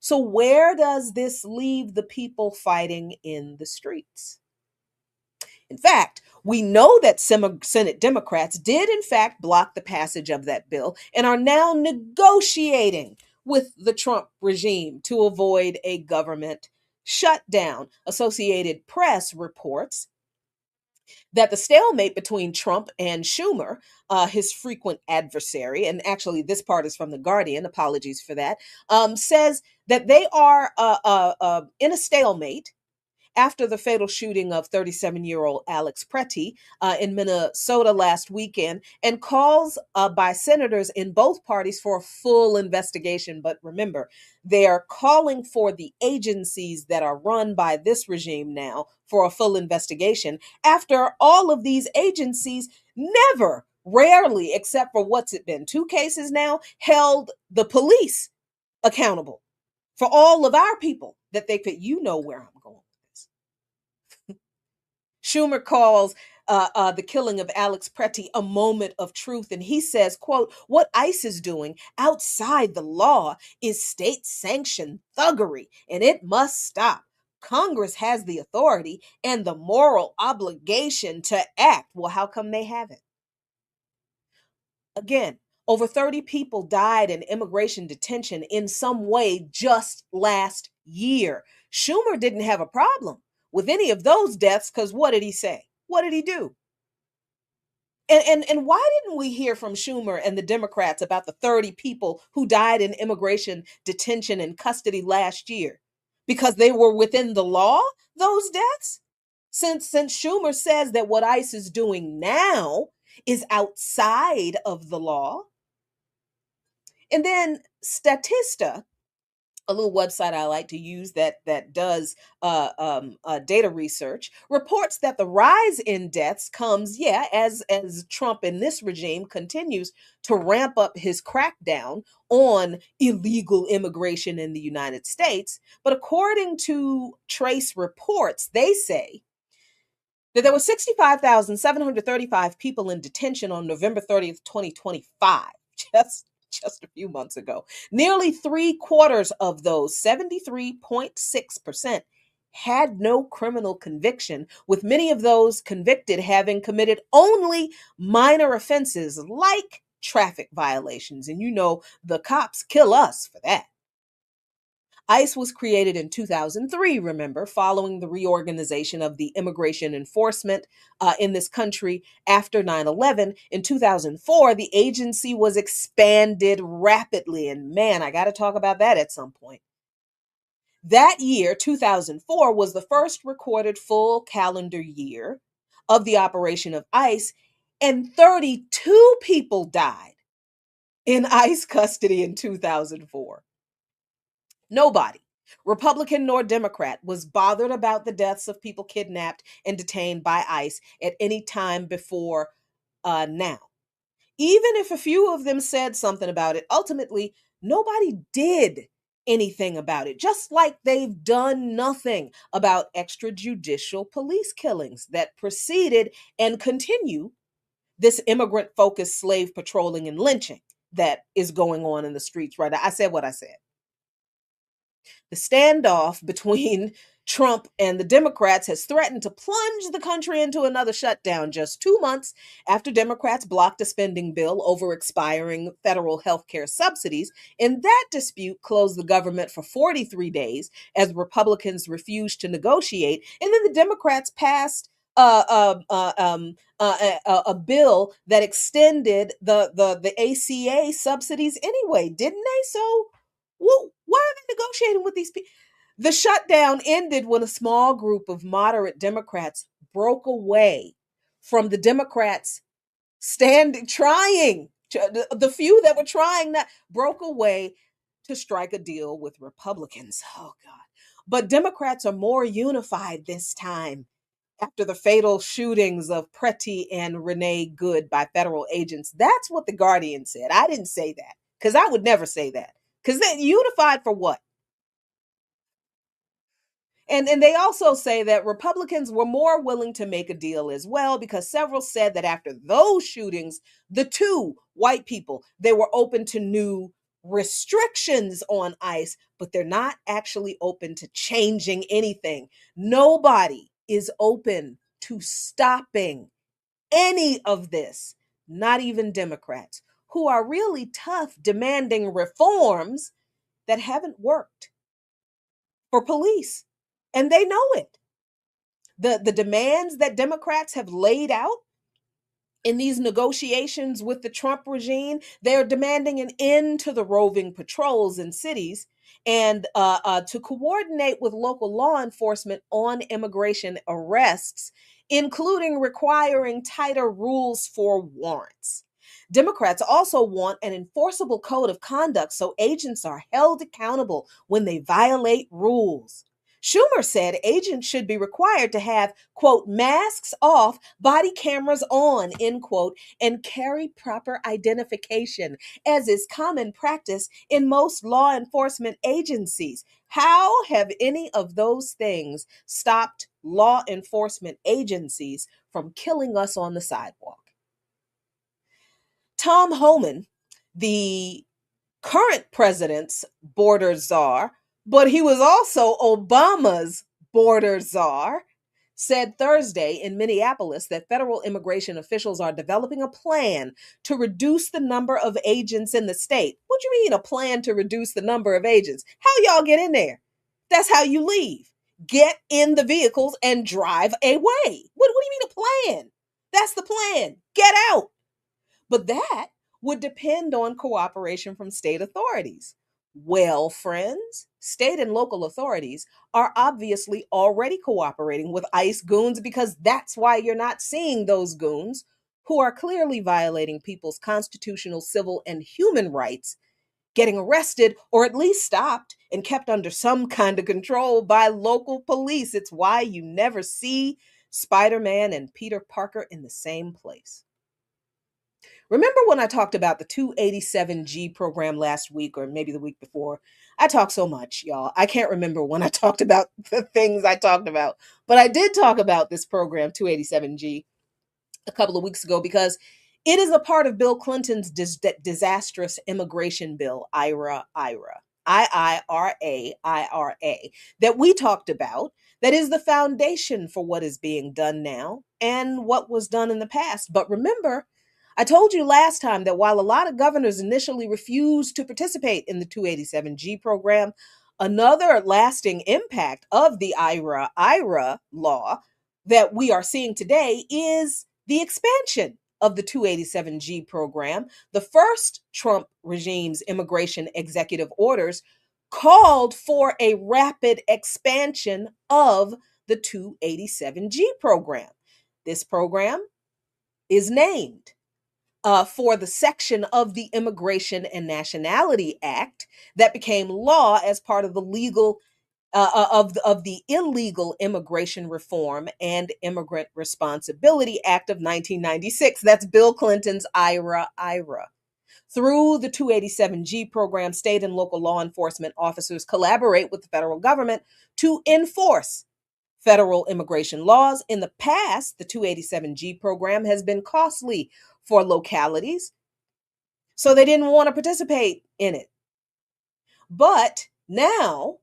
[SPEAKER 3] So where does this leave the people fighting in the streets? In fact, we know that Senate Democrats did, in fact, block the passage of that bill and are now negotiating with the Trump regime to avoid a government shutdown. Associated Press reports that the stalemate between Trump and Schumer, his frequent adversary, and actually this part is from The Guardian, apologies for that, says that they are in a stalemate after the fatal shooting of 37-year-old Alex Pretty in Minnesota last weekend, and calls by senators in both parties for a full investigation. But remember, they are calling for the agencies that are run by this regime now for a full investigation after all of these agencies never, rarely, except for what's it been, 2 cases now, held the police accountable for all of our people that they could, you know where I'm going. Schumer calls the killing of Alex Pretty a moment of truth. And he says, quote, what ICE is doing outside the law is state-sanctioned thuggery, and it must stop. Congress has the authority and the moral obligation to act. Well, how come they haven't? Again, over 30 people died in immigration detention in some way just last year. Schumer didn't have a problem with any of those deaths because what did he say? What did he do? And why didn't we hear from Schumer and the Democrats about the 30 people who died in immigration detention and custody last year? Because they were within the law, those deaths? Since Schumer says that what ICE is doing now is outside of the law. And then Statista, a little website I like to use that does data research, reports that the rise in deaths comes, as Trump and this regime continues to ramp up his crackdown on illegal immigration in the United States. But according to Trace reports, they say that there were 65,735 people in detention on November 30th, 2025, just a few months ago. Nearly 3/4 of those, 73.6%, had no criminal conviction, with many of those convicted having committed only minor offenses like traffic violations. And you know, the cops kill us for that. ICE was created in 2003, remember, following the reorganization of the immigration enforcement in this country after 9/11. In 2004, the agency was expanded rapidly. And man, I got to talk about that at some point. That year, 2004, was the first recorded full calendar year of the operation of ICE, and 32 people died in ICE custody in 2004. Nobody, Republican nor Democrat, was bothered about the deaths of people kidnapped and detained by ICE at any time before now. Even if a few of them said something about it, ultimately, nobody did anything about it, just like they've done nothing about extrajudicial police killings that preceded and continue this immigrant-focused slave patrolling and lynching that is going on in the streets right now. I said what I said. The standoff between Trump and the Democrats has threatened to plunge the country into another shutdown just 2 months after Democrats blocked a spending bill over expiring federal health care subsidies. And that dispute closed the government for 43 days as Republicans refused to negotiate. And then the Democrats passed a bill that extended the ACA subsidies anyway, didn't they? So well, why are they negotiating with these people? The shutdown ended when a small group of moderate Democrats broke away from the Democrats trying, the few that were trying that broke away to strike a deal with Republicans. Oh, God. But Democrats are more unified this time after the fatal shootings of Pretty and Renee Good by federal agents. That's what The Guardian said. I didn't say that because I would never say that. Because they unified for what? And they also say that Republicans were more willing to make a deal as well, because several said that after those shootings, the 2 white people, they were open to new restrictions on ICE, but they're not actually open to changing anything. Nobody is open to stopping any of this, not even Democrats, who are really tough demanding reforms that haven't worked for police. And they know it. The demands that Democrats have laid out in these negotiations with the Trump regime, they're demanding an end to the roving patrols in cities and to coordinate with local law enforcement on immigration arrests, including requiring tighter rules for warrants. Democrats also want an enforceable code of conduct so agents are held accountable when they violate rules. Schumer said agents should be required to have, quote, masks off, body cameras on, end quote, and carry proper identification, as is common practice in most law enforcement agencies. How have any of those things stopped law enforcement agencies from killing us on the sidewalk? Tom Homan, the current president's border czar, but he was also Obama's border czar, said Thursday in Minneapolis that federal immigration officials are developing a plan to reduce the number of agents in the state. What do you mean, a plan to reduce the number of agents? How y'all get in there? That's how you leave. Get in the vehicles and drive away. What do you mean a plan? That's the plan. Get out. But that would depend on cooperation from state authorities. Well, friends, state and local authorities are obviously already cooperating with ICE goons because that's why you're not seeing those goons who are clearly violating people's constitutional, civil, and human rights getting arrested or at least stopped and kept under some kind of control by local police. It's why you never see Spider-Man and Peter Parker in the same place. Remember when I talked about the 287G program last week or maybe the week before? I talk so much, y'all. I can't remember when I talked about the things I talked about. But I did talk about this program, 287G, a couple of weeks ago because it is a part of Bill Clinton's disastrous immigration bill, IRA, IIRA, that we talked about, that is the foundation for what is being done now and what was done in the past. But remember, I told you last time that while a lot of governors initially refused to participate in the 287G program, another lasting impact of the IRA law that we are seeing today is the expansion of the 287G program. The first Trump regime's immigration executive orders called for a rapid expansion of the 287G program. This program is named for the section of the Immigration and Nationality Act that became law as part of the the Illegal Immigration Reform and Immigrant Responsibility Act of 1996. That's Bill Clinton's IRA. Through the 287G program, state and local law enforcement officers collaborate with the federal government to enforce federal immigration laws. In the past, the 287G program has been costly for localities, so they didn't want to participate in it. But now,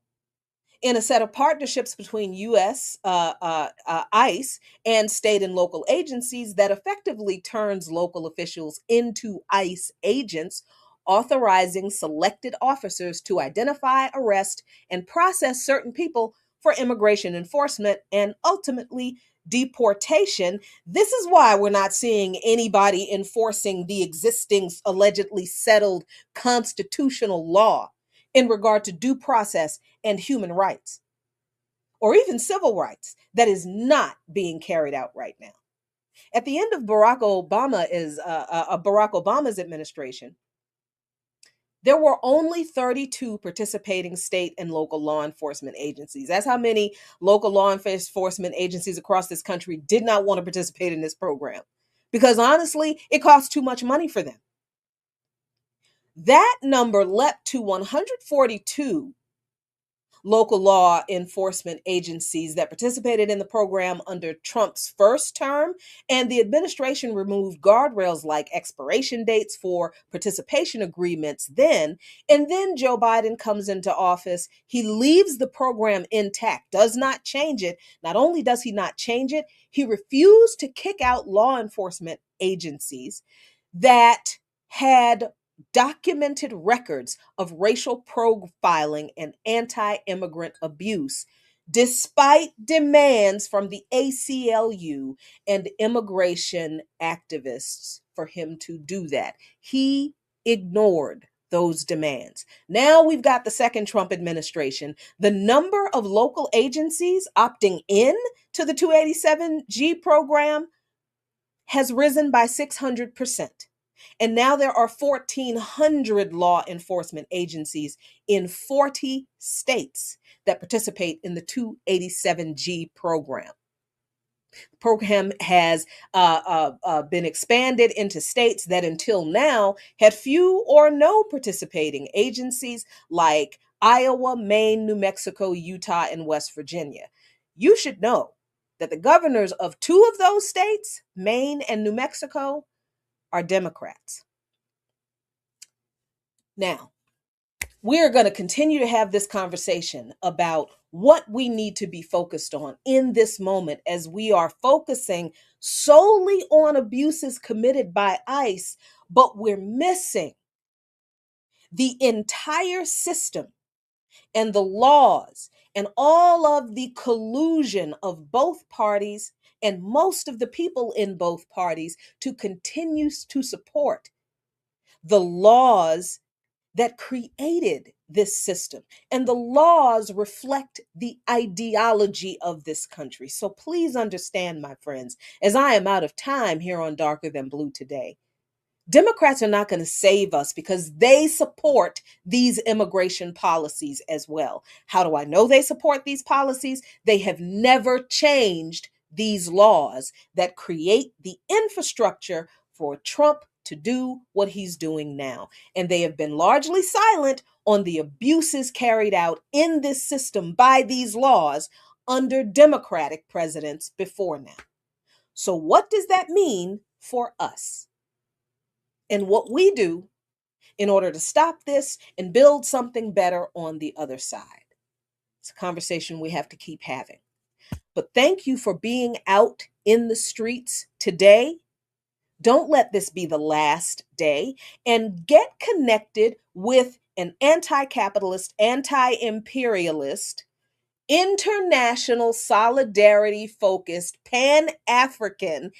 [SPEAKER 3] in a set of partnerships between U.S. ICE and state and local agencies that effectively turns local officials into ICE agents, authorizing selected officers to identify, arrest, and process certain people for immigration enforcement and ultimately deportation. This is why we're not seeing anybody enforcing the existing allegedly settled constitutional law in regard to due process and human rights, or even civil rights. That is not being carried out right now. At the end of Barack Obama's administration, there were only 32 participating state and local law enforcement agencies. That's how many local law enforcement agencies across this country did not want to participate in this program, because honestly, it costs too much money for them. That number leapt to 142 local law enforcement agencies that participated in the program under Trump's first term, and the administration removed guardrails like expiration dates for participation agreements then. And then Joe Biden comes into office. He leaves the program intact, does not change it. Not only does he not change it, he refused to kick out law enforcement agencies that had documented records of racial profiling and anti-immigrant abuse, despite demands from the ACLU and immigration activists for him to do that. He ignored those demands. Now we've got the second Trump administration. The number of local agencies opting in to the 287G program has risen by 600%. And now there are 1,400 law enforcement agencies in 40 states that participate in the 287G program. The program has been expanded into states that until now had few or no participating agencies like Iowa, Maine, New Mexico, Utah, and West Virginia. You should know that the governors of two of those states, Maine and New Mexico, are Democrats. Now, we're going to continue to have this conversation about what we need to be focused on in this moment as we are focusing solely on abuses committed by ICE, but we're missing the entire system and the laws and all of the collusion of both parties and most of the people in both parties to continue to support the laws that created this system. And the laws reflect the ideology of this country. So please understand, my friends, as I am out of time here on Darker Than Blue today, Democrats are not going to save us because they support these immigration policies as well. How do I know they support these policies? They have never changed these laws that create the infrastructure for Trump to do what he's doing now. And they have been largely silent on the abuses carried out in this system by these laws under Democratic presidents before now. So what does that mean for us? And what we do in order to stop this and build something better on the other side. It's a conversation we have to keep having. But thank you for being out in the streets today. Don't let this be the last day, and get connected with an anti-capitalist, anti-imperialist, international solidarity-focused, Pan-African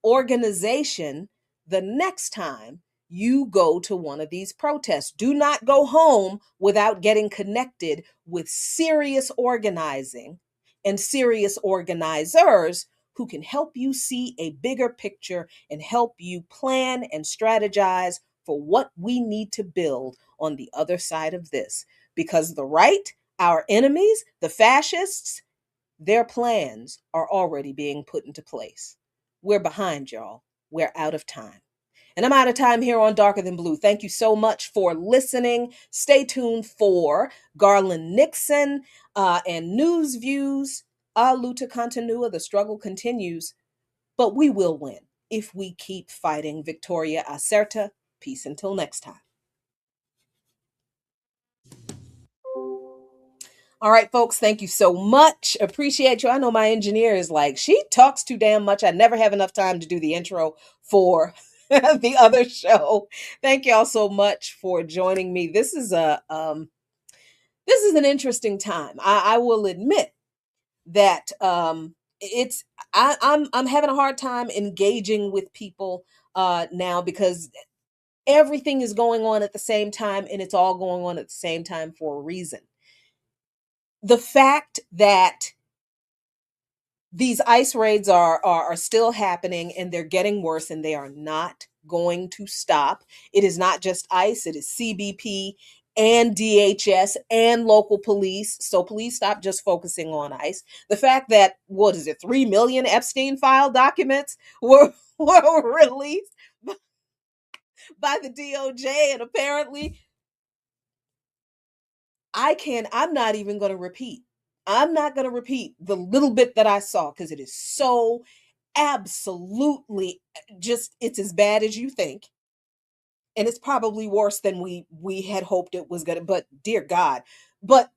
[SPEAKER 3] organization the next time you go to one of these protests. Do not go home without getting connected with serious organizing and serious organizers who can help you see a bigger picture and help you plan and strategize for what we need to build on the other side of this. Because the right, our enemies, the fascists, their plans are already being put into place. We're behind, y'all. We're out of time. And I'm out of time here on Darker Than Blue. Thank you so much for listening. Stay tuned for Garland Nixon and News Views. A luta continua, the struggle continues, but we will win if we keep fighting. Victoria Acerta. Peace until next time. All right, folks, thank you so much. Appreciate you. I know my engineer is like, she talks too damn much. I never have enough time to do the intro for the other show. Thank y'all so much for joining me. This is an interesting time. I will admit that I'm having a hard time engaging with people now because everything is going on at the same time, and it's all going on at the same time for a reason. The fact that these ICE raids are still happening and they're getting worse and they are not going to stop. It is not just ICE, it is CBP and DHS and local police. So please stop just focusing on ICE. The fact that, 3 million Epstein file documents were released by the DOJ, and apparently I'm not even going to repeat. I'm not going to repeat the little bit that I saw because it is so absolutely just, it's as bad as you think. And it's probably worse than we had hoped it was going to, but dear God. But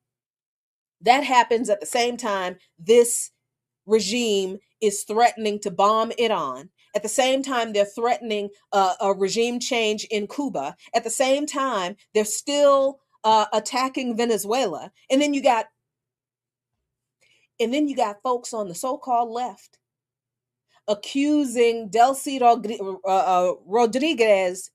[SPEAKER 3] that happens at the same time this regime is threatening to bomb Iran. At the same time, they're threatening a regime change in Cuba. At the same time, they're still attacking Venezuela. And then you got folks on the so-called left accusing Delcy Rodriguez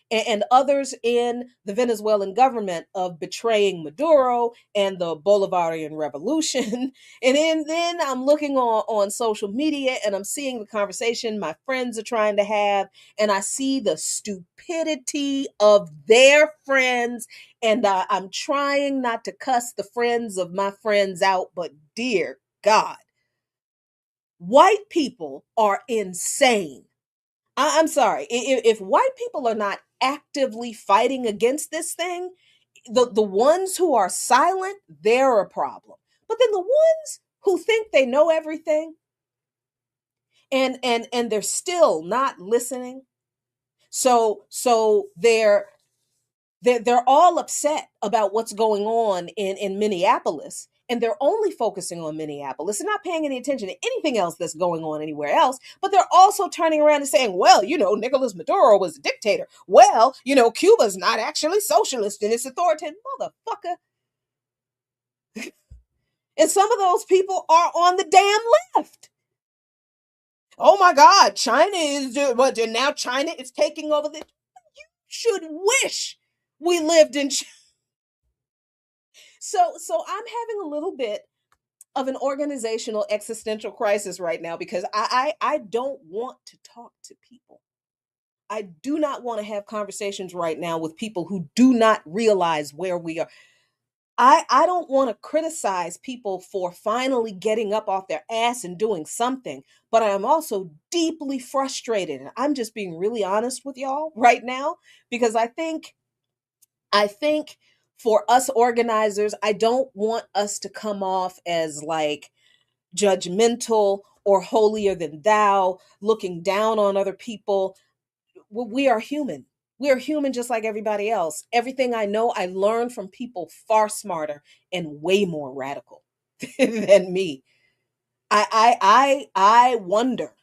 [SPEAKER 3] and others in the Venezuelan government of betraying Maduro and the Bolivarian Revolution. And then I'm looking on social media and I'm seeing the conversation my friends are trying to have, and I see the stupidity of their friends. And I'm trying not to cuss the friends of my friends out, but dear God, white people are insane. I'm sorry. If white people are not actively fighting against this thing, the ones who are silent, they're a problem. But then the ones who think they know everything and they're still not listening. So they're all upset about what's going on in Minneapolis, and they're only focusing on Minneapolis and not paying any attention to anything else that's going on anywhere else. But they're also turning around and saying, well, Nicolas Maduro was a dictator. Well, Cuba's not actually socialist and it's authoritarian. Motherfucker. And some of those people are on the damn left. Oh my God, China is now China is taking over the. You should wish we lived in China. So I'm having a little bit of an organizational existential crisis right now because I don't want to talk to people. I do not want to have conversations right now with people who do not realize where we are. I don't want to criticize people for finally getting up off their ass and doing something, but I am also deeply frustrated. And I'm just being really honest with y'all right now because I think for us organizers, I don't want us to come off as like judgmental or holier than thou, looking down on other people. We are human. We are human just like everybody else. Everything I know, I learned from people far smarter and way more radical than me. I wonder.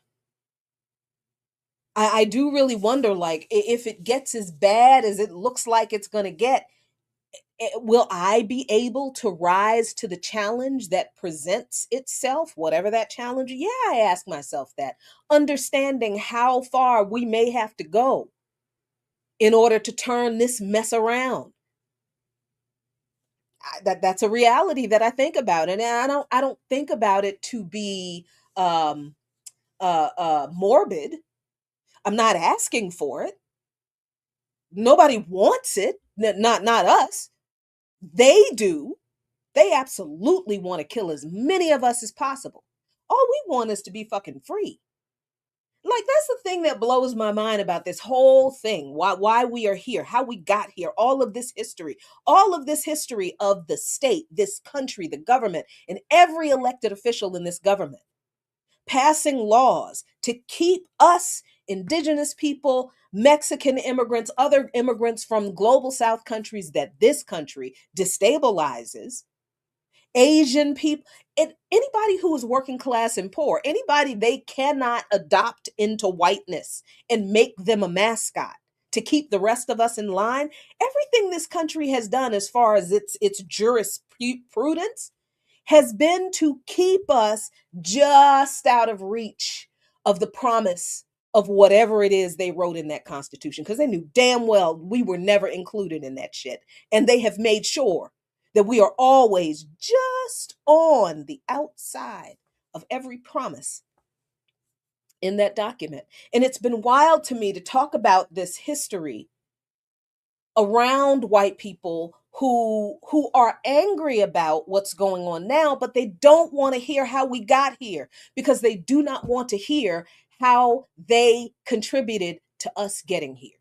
[SPEAKER 3] I do really wonder, like, if it gets as bad as it looks like it's going to get, will I be able to rise to the challenge that presents itself, whatever that challenge? Yeah, I ask myself that, understanding how far we may have to go in order to turn this mess around. That's a reality that I think about, and I don't think about it to be um, morbid. I'm not asking for it. Nobody wants it. Not us. They do. They absolutely want to kill as many of us as possible. All we want is to be fucking free. Like, that's the thing that blows my mind about this whole thing. Why we are here, how we got here, all of this history of the state, this country, the government, and every elected official in this government passing laws to keep us, indigenous people, Mexican immigrants, other immigrants from global South countries that this country destabilizes, Asian people, and anybody who is working class and poor, anybody they cannot adopt into whiteness and make them a mascot to keep the rest of us in line. Everything this country has done as far as its jurisprudence has been to keep us just out of reach of the promise of whatever it is they wrote in that constitution, because they knew damn well we were never included in that shit. And they have made sure that we are always just on the outside of every promise in that document. And it's been wild to me to talk about this history around white people who are angry about what's going on now, but they don't want to hear how we got here because they do not want to hear how they contributed to us getting here.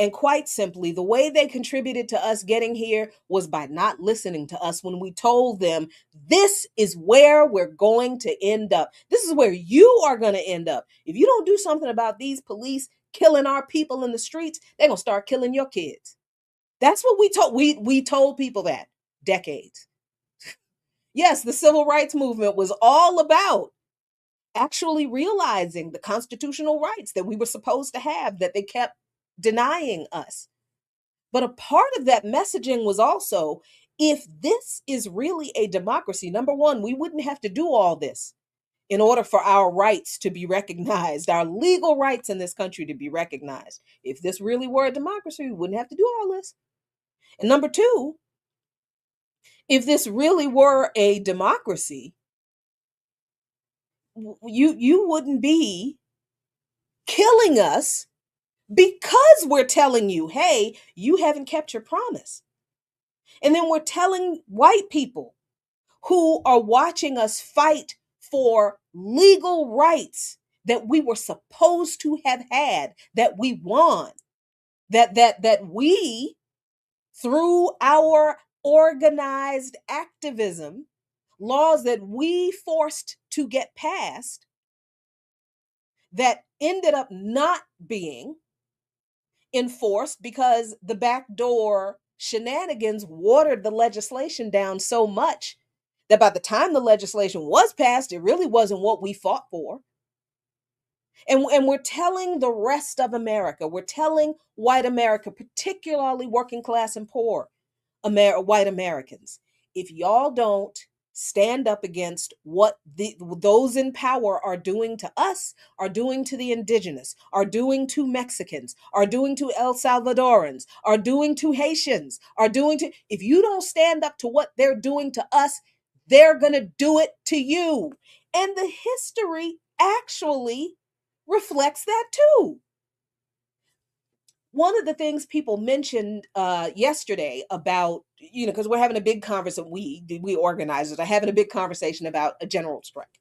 [SPEAKER 3] And quite simply, the way they contributed to us getting here was by not listening to us when we told them, this is where we're going to end up. This is where you are going to end up. If you don't do something about these police killing our people in the streets, they're going to start killing your kids. That's what we told. We told people that decades. Yes, the civil rights movement was all about actually realizing the constitutional rights that we were supposed to have that they kept denying us. But a part of that messaging was also, if this is really a democracy, number one, we wouldn't have to do all this in order for our rights to be recognized, our legal rights in this country to be recognized. If this really were a democracy, we wouldn't have to do all this. And number two, if this really were a democracy, you wouldn't be killing us because we're telling you, hey, you haven't kept your promise. And then we're telling white people who are watching us fight for legal rights that we were supposed to have had, that we won, that we, through our organized activism, laws that we forced to get passed, that ended up not being enforced because the backdoor shenanigans watered the legislation down so much that by the time the legislation was passed, it really wasn't what we fought for. And we're telling the rest of America, we're telling white America, particularly working class and poor white Americans, if y'all don't stand up against what those in power are doing to us, are doing to the indigenous, are doing to Mexicans, are doing to El Salvadorans, are doing to Haitians, are doing to, if you don't stand up to what they're doing to us, they're going to do it to you. And the history actually reflects that too. One of the things people mentioned yesterday about, because we're having a big conversation, we organizers are having a big conversation about a general strike.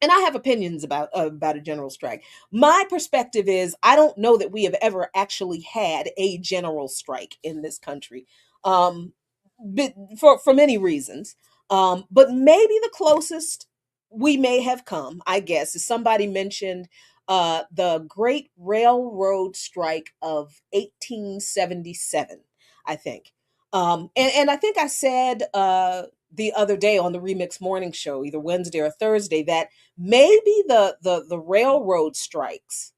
[SPEAKER 3] And I have opinions about a general strike. My perspective is, I don't know that we have ever actually had a general strike in this country, but for many reasons. But maybe the closest we may have come, I guess, is somebody mentioned the Great Railroad Strike of 1877, I think. And I think I said the other day on the Remix Morning Show, either Wednesday or Thursday, that maybe the railroad strikes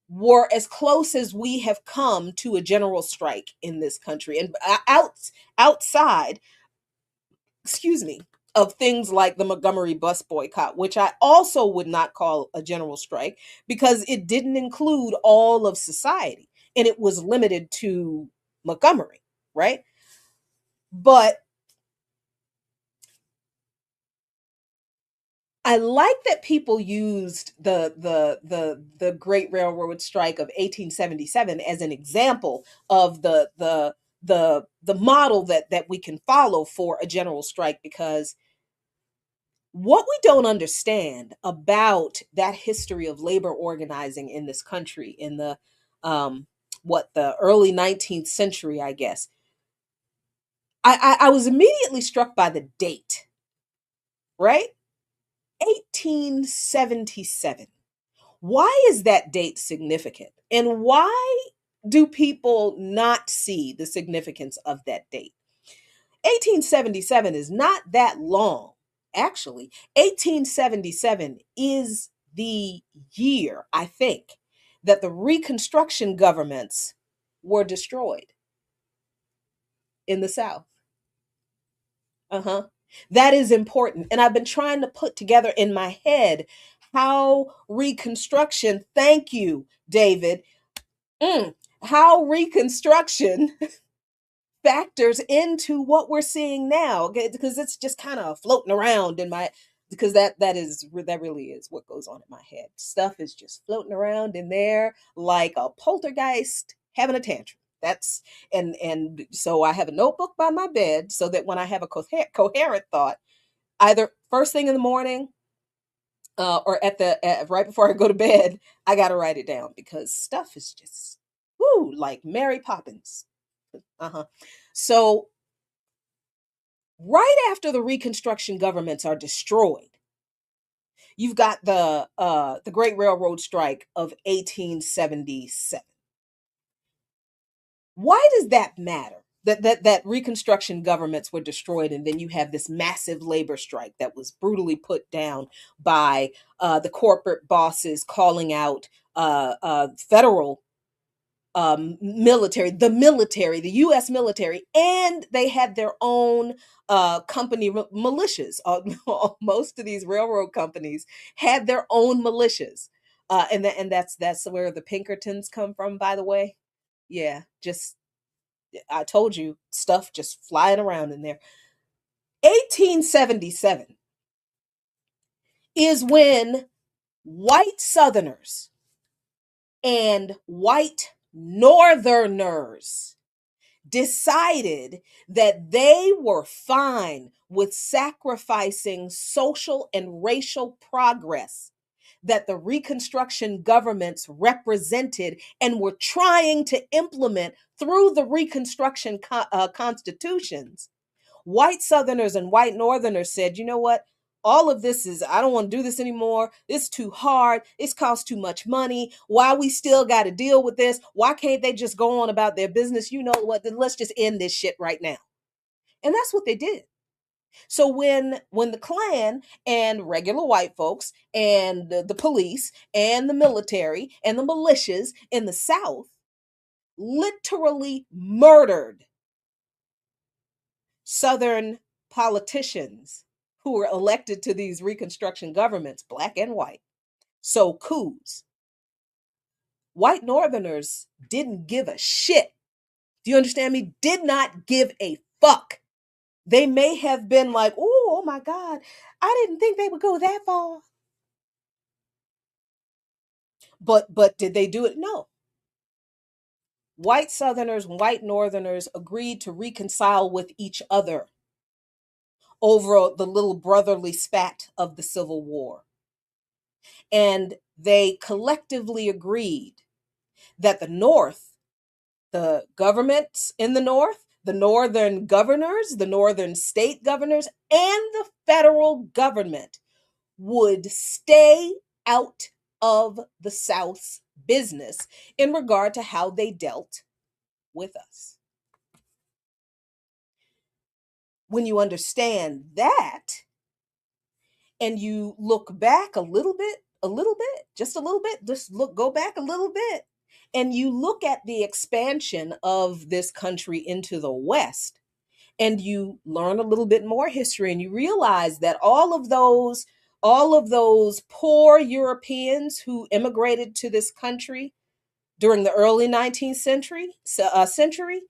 [SPEAKER 3] were as close as we have come to a general strike in this country. And outside, excuse me, of things like the Montgomery bus boycott, which I also would not call a general strike because it didn't include all of society and it was limited to Montgomery, right? But I like that people used the Great Railroad Strike of 1877 as an example of the model that we can follow for a general strike, because what we don't understand about that history of labor organizing in this country in the the early 19th century, I guess. I was immediately struck by the date, right? 1877. Why is that date significant? And why do people not see the significance of that date? 1877 is not that long. Actually, 1877 is the year, I think, that the Reconstruction governments were destroyed in the South. That is important. And I've been trying to put together in my head how Reconstruction, thank you, David, how Reconstruction factors into what we're seeing now, okay? Because it's just kind of floating around in my, because that really is what goes on in my head. Stuff is just floating around in there like a poltergeist having a tantrum. That's and so I have a notebook by my bed so that when I have a coherent thought, either first thing in the morning or right before I go to bed, I got to write it down because stuff is just, whoo, like Mary Poppins. So right after the Reconstruction governments are destroyed, you've got the Great Railroad Strike of 1877. Why does that matter? That Reconstruction governments were destroyed, and then you have this massive labor strike that was brutally put down by the corporate bosses calling out federal military, the U.S. military, and they had their own company militias. Most of these railroad companies had their own militias, and that's where the Pinkertons come from, by the way. Yeah, just I told you, stuff just flying around in there. 1877 is when white Southerners and white Northerners decided that they were fine with sacrificing social and racial progress that the Reconstruction governments represented and were trying to implement through the Reconstruction constitutions. White Southerners and white Northerners said, you know what? All of this is, I don't want to do this anymore. It's too hard. It's cost too much money. Why we still got to deal with this? Why can't they just go on about their business? You know what? Then let's just end this shit right now. And that's what they did. So when the Klan and regular white folks and the police and the military and the militias in the South literally murdered Southern politicians who were elected to these Reconstruction governments, black and white, so coups, white Northerners didn't give a shit. Do you understand me? Did not give a fuck. They may have been like, oh my God, I didn't think they would go that far. But did they do it? No. White Southerners and white Northerners agreed to reconcile with each other over the little brotherly spat of the Civil War. And they collectively agreed that the North, the governments in the North, the Northern governors, the Northern state governors, and the federal government would stay out of the South's business in regard to how they dealt with us. When you understand that, and you look back a little bit, just go back a little bit, and you look at the expansion of this country into the West, and you learn a little bit more history, and you realize that all of those poor Europeans who immigrated to this country during the early 19th century,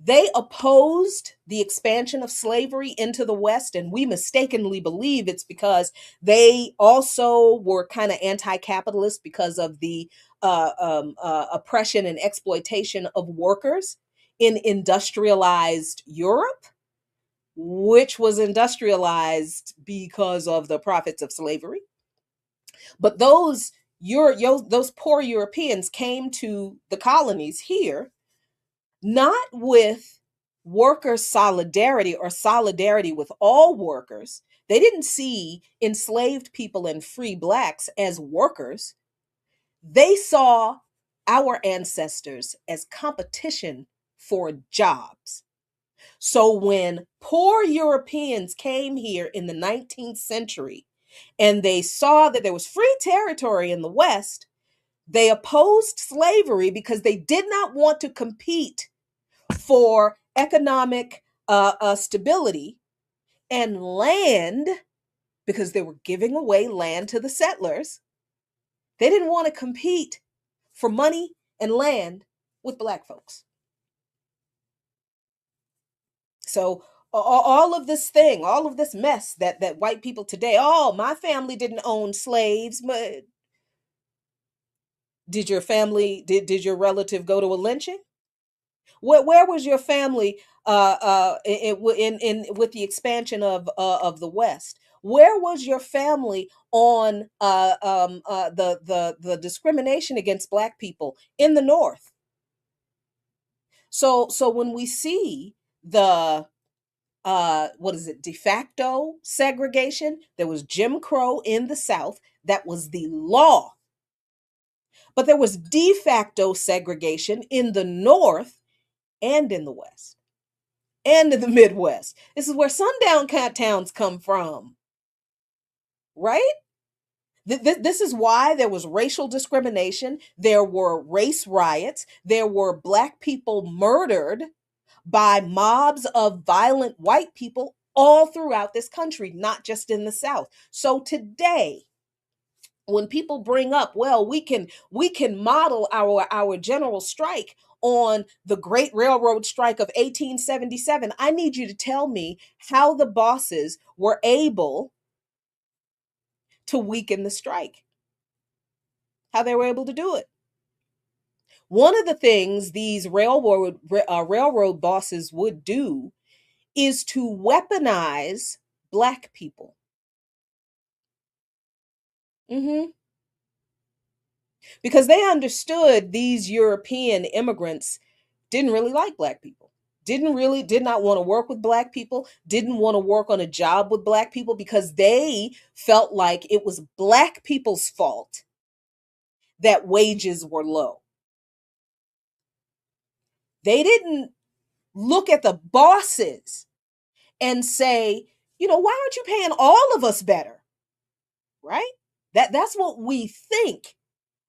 [SPEAKER 3] they opposed the expansion of slavery into the West, and we mistakenly believe it's because they also were kind of anti-capitalist because of the oppression and exploitation of workers in industrialized Europe, which was industrialized because of the profits of slavery. But those poor Europeans came to the colonies here not with worker solidarity or solidarity with all workers. They didn't see enslaved people and free blacks as workers. They saw our ancestors as competition for jobs. So when poor Europeans came here in the 19th century and they saw that there was free territory in the West, they opposed slavery because they did not want to compete for economic stability and land, because they were giving away land to the settlers. They didn't want to compete for money and land with black folks. So all of this mess that white people today, oh, my family didn't own slaves. But did your relative go to a lynching? Where was your family in with the expansion of the West? Where was your family on the discrimination against black people in the North? So when we see the what is it, de facto segregation, there was Jim Crow in the South, that was the law. But there was de facto segregation in the North and in the West and in the Midwest. This is where sundown towns come from, right? This is why there was racial discrimination. There were race riots. There were Black people murdered by mobs of violent white people all throughout this country, not just in the South. So today, when people bring up, well, we can model our general strike on the Great Railroad Strike of 1877, I need you to tell me how the bosses were able to weaken the strike, how they were able to do it. One of the things these railroad bosses would do is to weaponize Black people. hmm Because they understood these European immigrants didn't really like Black people, did not want to work with Black people, didn't want to work on a job with Black people, because they felt like it was Black people's fault that wages were low. They didn't look at the bosses and say, why aren't you paying all of us better? Right? That's what we think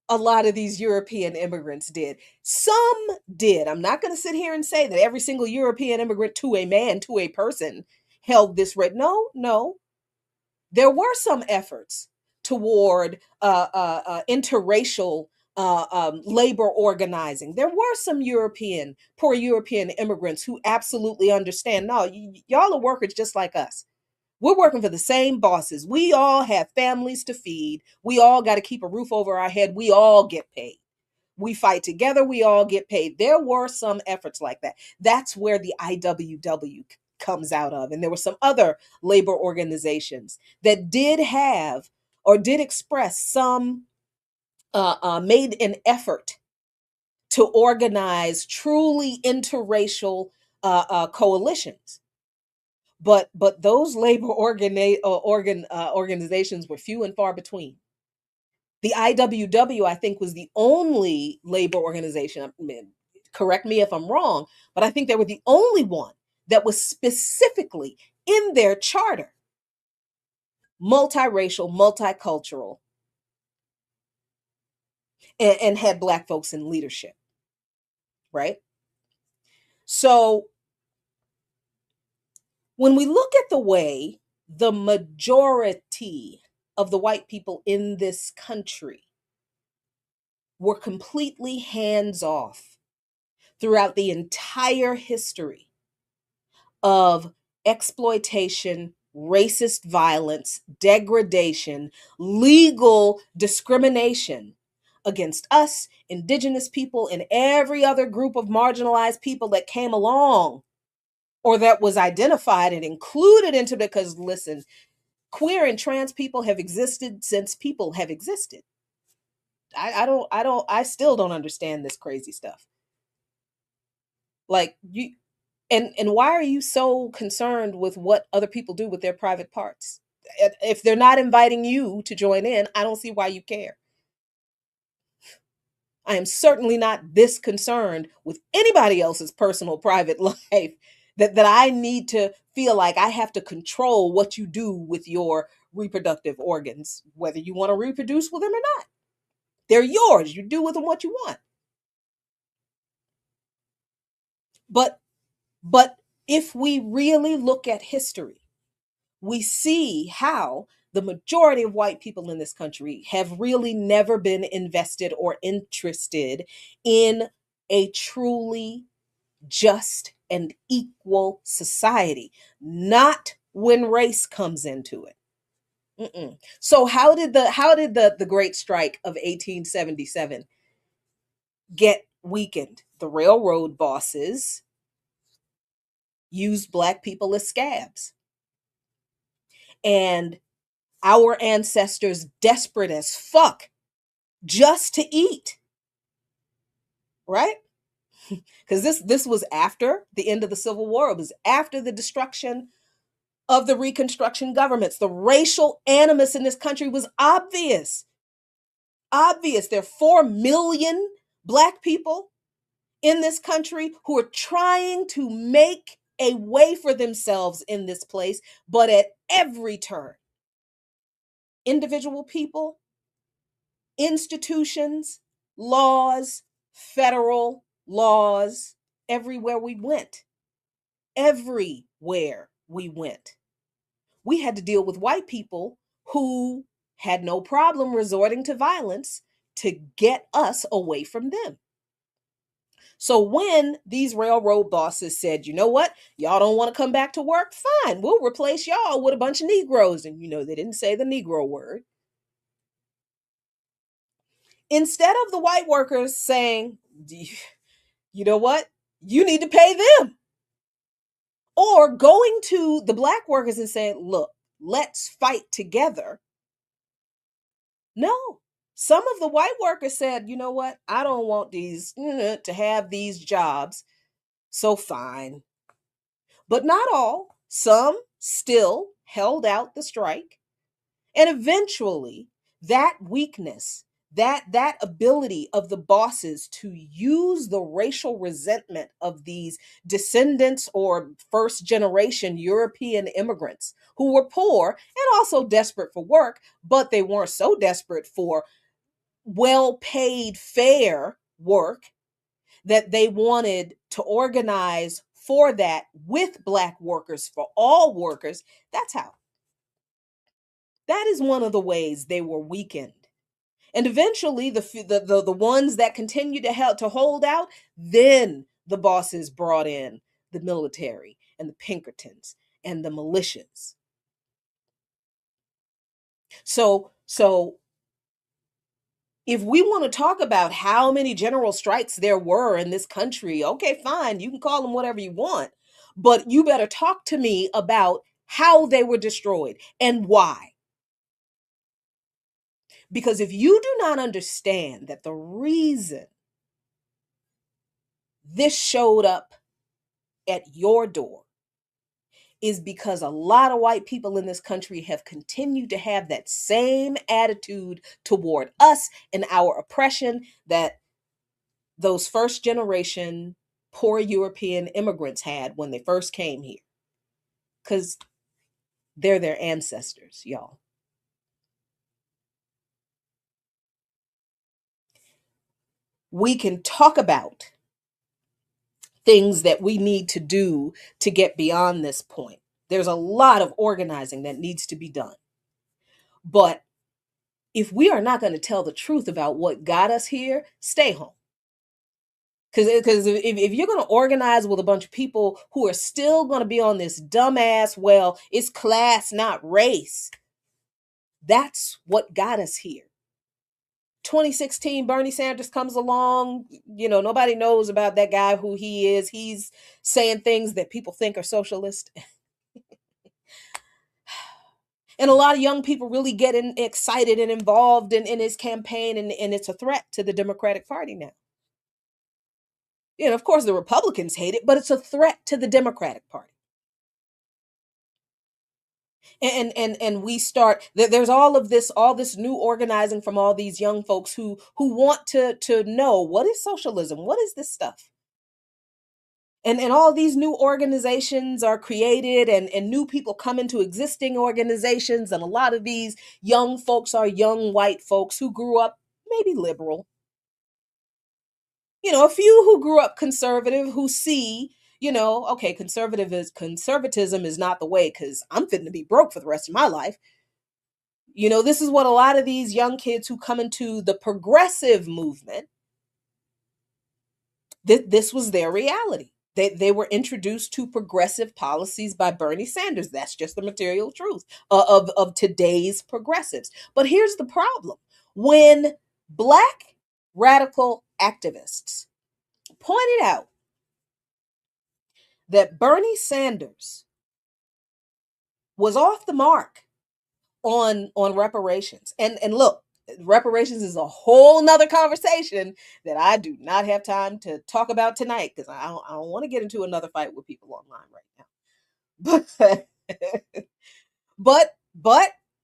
[SPEAKER 3] a lot of these European immigrants did. Some did. I'm not going to sit here and say that every single European immigrant, to a man, to a person, held this rate. No. There were some efforts toward interracial labor organizing. There were some poor European immigrants who absolutely understand, no, y'all are workers just like us. We're working for the same bosses. We all have families to feed. We all got to keep a roof over our head. We all get paid. We fight together. We all get paid. There were some efforts like that. That's where the IWW comes out of. And there were some other labor organizations that did have or did express some, made an effort to organize truly interracial coalitions. But those labor organizations were few and far between. The IWW, I think, was the only labor organization, I mean, correct me if I'm wrong, but I think they were the only one that was specifically in their charter multiracial, multicultural, and had Black folks in leadership, right? So when we look at the way the majority of the white people in this country were completely hands off throughout the entire history of exploitation, racist violence, degradation, legal discrimination against us, Indigenous people, and every other group of marginalized people that came along or that was identified and included into, because listen, queer and trans people have existed since people have existed. I still don't understand this crazy stuff. Like, you, and why are you so concerned with what other people do with their private parts? If they're not inviting you to join in, I don't see why you care. I am certainly not this concerned with anybody else's personal private life that I need to feel like I have to control what you do with your reproductive organs, whether you want to reproduce with them or not. They're yours. You do with them what you want. But if we really look at history, we see how the majority of white people in this country have really never been invested or interested in a truly just and equal society, not when race comes into it. So how did the Great Strike of 1877 get weakened? The railroad bosses used Black people as scabs. And our ancestors, desperate as fuck just to eat, right? because this was after the end of the Civil War. It was after the destruction of the Reconstruction governments. The racial animus in this country was obvious. Obvious. There are 4 million Black people in this country who are trying to make a way for themselves in this place, but at every turn, individual people, institutions, laws, federal laws, everywhere we went, we had to deal with white people who had no problem resorting to violence to get us away from them. So when these railroad bosses said, you know what, y'all don't want to come back to work, fine, we'll replace y'all with a bunch of Negroes. And they didn't say the Negro word. Instead of the white workers saying, you know what, you need to pay them. Or going to the Black workers and saying, look, let's fight together. No. Some of the white workers said, you know what, I don't want these to have these jobs, so fine. But not all. Some still held out the strike. And eventually, that weakness, that ability of the bosses to use the racial resentment of these descendants or first generation European immigrants who were poor and also desperate for work, but they weren't so desperate for well-paid, fair work that they wanted to organize for that with Black workers, for all workers. That is one of the ways they were weakened. And eventually the ones that continued to hold out, then the bosses brought in the military and the Pinkertons and the militias. So if we want to talk about how many general strikes there were in this country, okay, fine, you can call them whatever you want, but you better talk to me about how they were destroyed and why. Because if you do not understand that the reason this showed up at your door is because a lot of white people in this country have continued to have that same attitude toward us and our oppression that those first generation poor European immigrants had when they first came here. Because they're their ancestors, y'all. We can talk about things that we need to do to get beyond this point. There's a lot of organizing that needs to be done. But if we are not going to tell the truth about what got us here, stay home. Because if you're going to organize with a bunch of people who are still going to be on this dumbass, well, it's class, not race, that's what got us here. 2016, Bernie Sanders comes along. Nobody knows about that guy, who he is. He's saying things that people think are socialist. And a lot of young people really get excited and involved in his campaign, and it's a threat to the Democratic Party now. Of course, the Republicans hate it, but it's a threat to the Democratic Party. And we start, there's all this new organizing from all these young folks who want to know, what is socialism? What is this stuff? And all these new organizations are created, and new people come into existing organizations. And a lot of these young folks are young white folks who grew up maybe liberal. A few who grew up conservative, who see, okay, conservatism is not the way, because I'm fitting to be broke for the rest of my life. This is what a lot of these young kids who come into the progressive movement, this was their reality. They were introduced to progressive policies by Bernie Sanders. That's just the material truth of today's progressives. But here's the problem. When Black radical activists pointed out that Bernie Sanders was off the mark on reparations. And look, reparations is a whole nother conversation that I do not have time to talk about tonight because I don't want to get into another fight with people online right now. But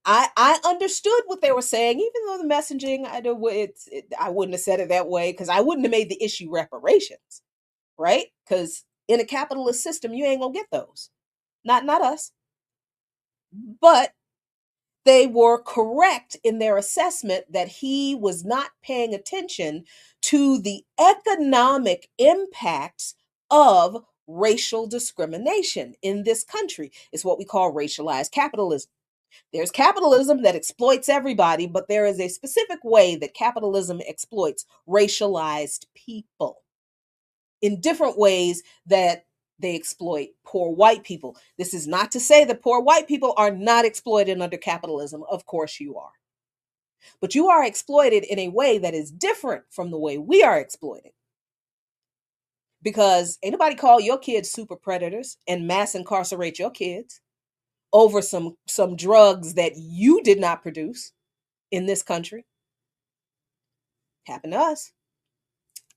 [SPEAKER 3] I understood what they were saying, even though the messaging I wouldn't have said it that way because I wouldn't have made the issue reparations, right? Because in a capitalist system, you ain't gonna get those. Not us. But they were correct in their assessment that he was not paying attention to the economic impacts of racial discrimination in this country. It's what we call racialized capitalism. There's capitalism that exploits everybody, but there is a specific way that capitalism exploits racialized people in different ways that they exploit poor white people. This is not to say that poor white people are not exploited under capitalism. Of course you are. But you are exploited in a way that is different from the way we are exploited. Because ain't nobody call your kids super predators and mass incarcerate your kids over some drugs that you did not produce in this country. Happened to us.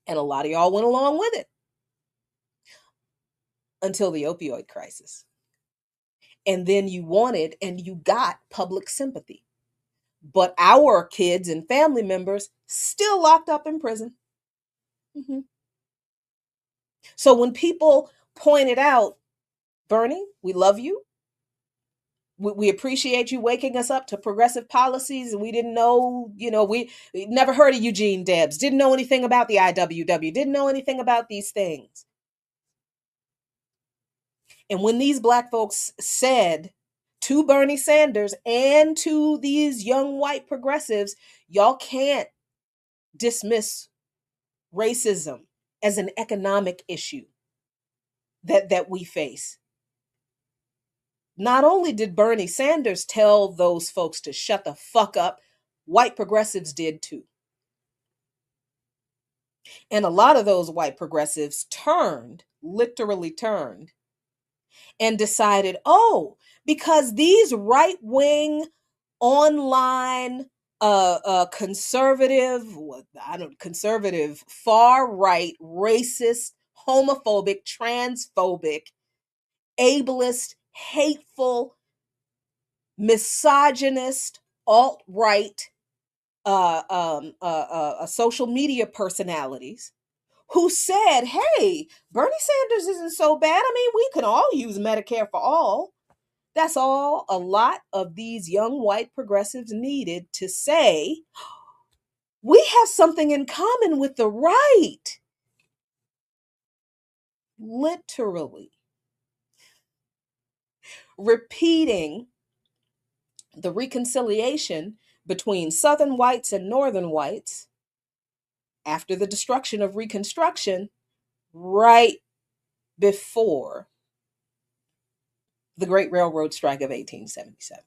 [SPEAKER 3] And a lot of y'all went along with it until the opioid crisis. And then you wanted and you got public sympathy. But our kids and family members still locked up in prison. Mm-hmm. So when people pointed out, Bernie, we love you. We appreciate you waking us up to progressive policies. And we didn't know, we never heard of Eugene Debs, didn't know anything about the IWW, didn't know anything about these things. And when these Black folks said to Bernie Sanders and to these young white progressives, y'all can't dismiss racism as an economic issue that we face. Not only did Bernie Sanders tell those folks to shut the fuck up, white progressives did too. And a lot of those white progressives literally turned, and decided, because these right-wing online conservative, far-right, racist, homophobic, transphobic, ableist, hateful, misogynist, alt-right social media personalities who said, hey, Bernie Sanders isn't so bad. I mean, we can all use Medicare for all. That's all a lot of these young white progressives needed to say, we have something in common with the right. Literally. Repeating the reconciliation between Southern whites and Northern whites after the destruction of Reconstruction, right before the Great Railroad Strike of 1877.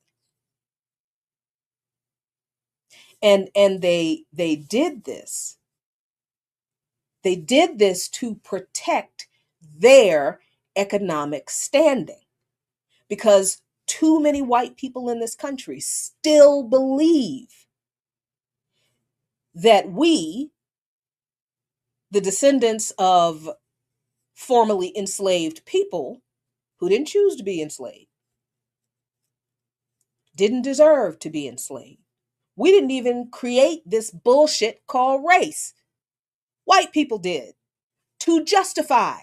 [SPEAKER 3] And they did this. They did this to protect their economic standing, because too many white people in this country still believe that we, the descendants of formerly enslaved people who didn't choose to be enslaved, didn't deserve to be enslaved. We didn't even create this bullshit called race. White people did, to justify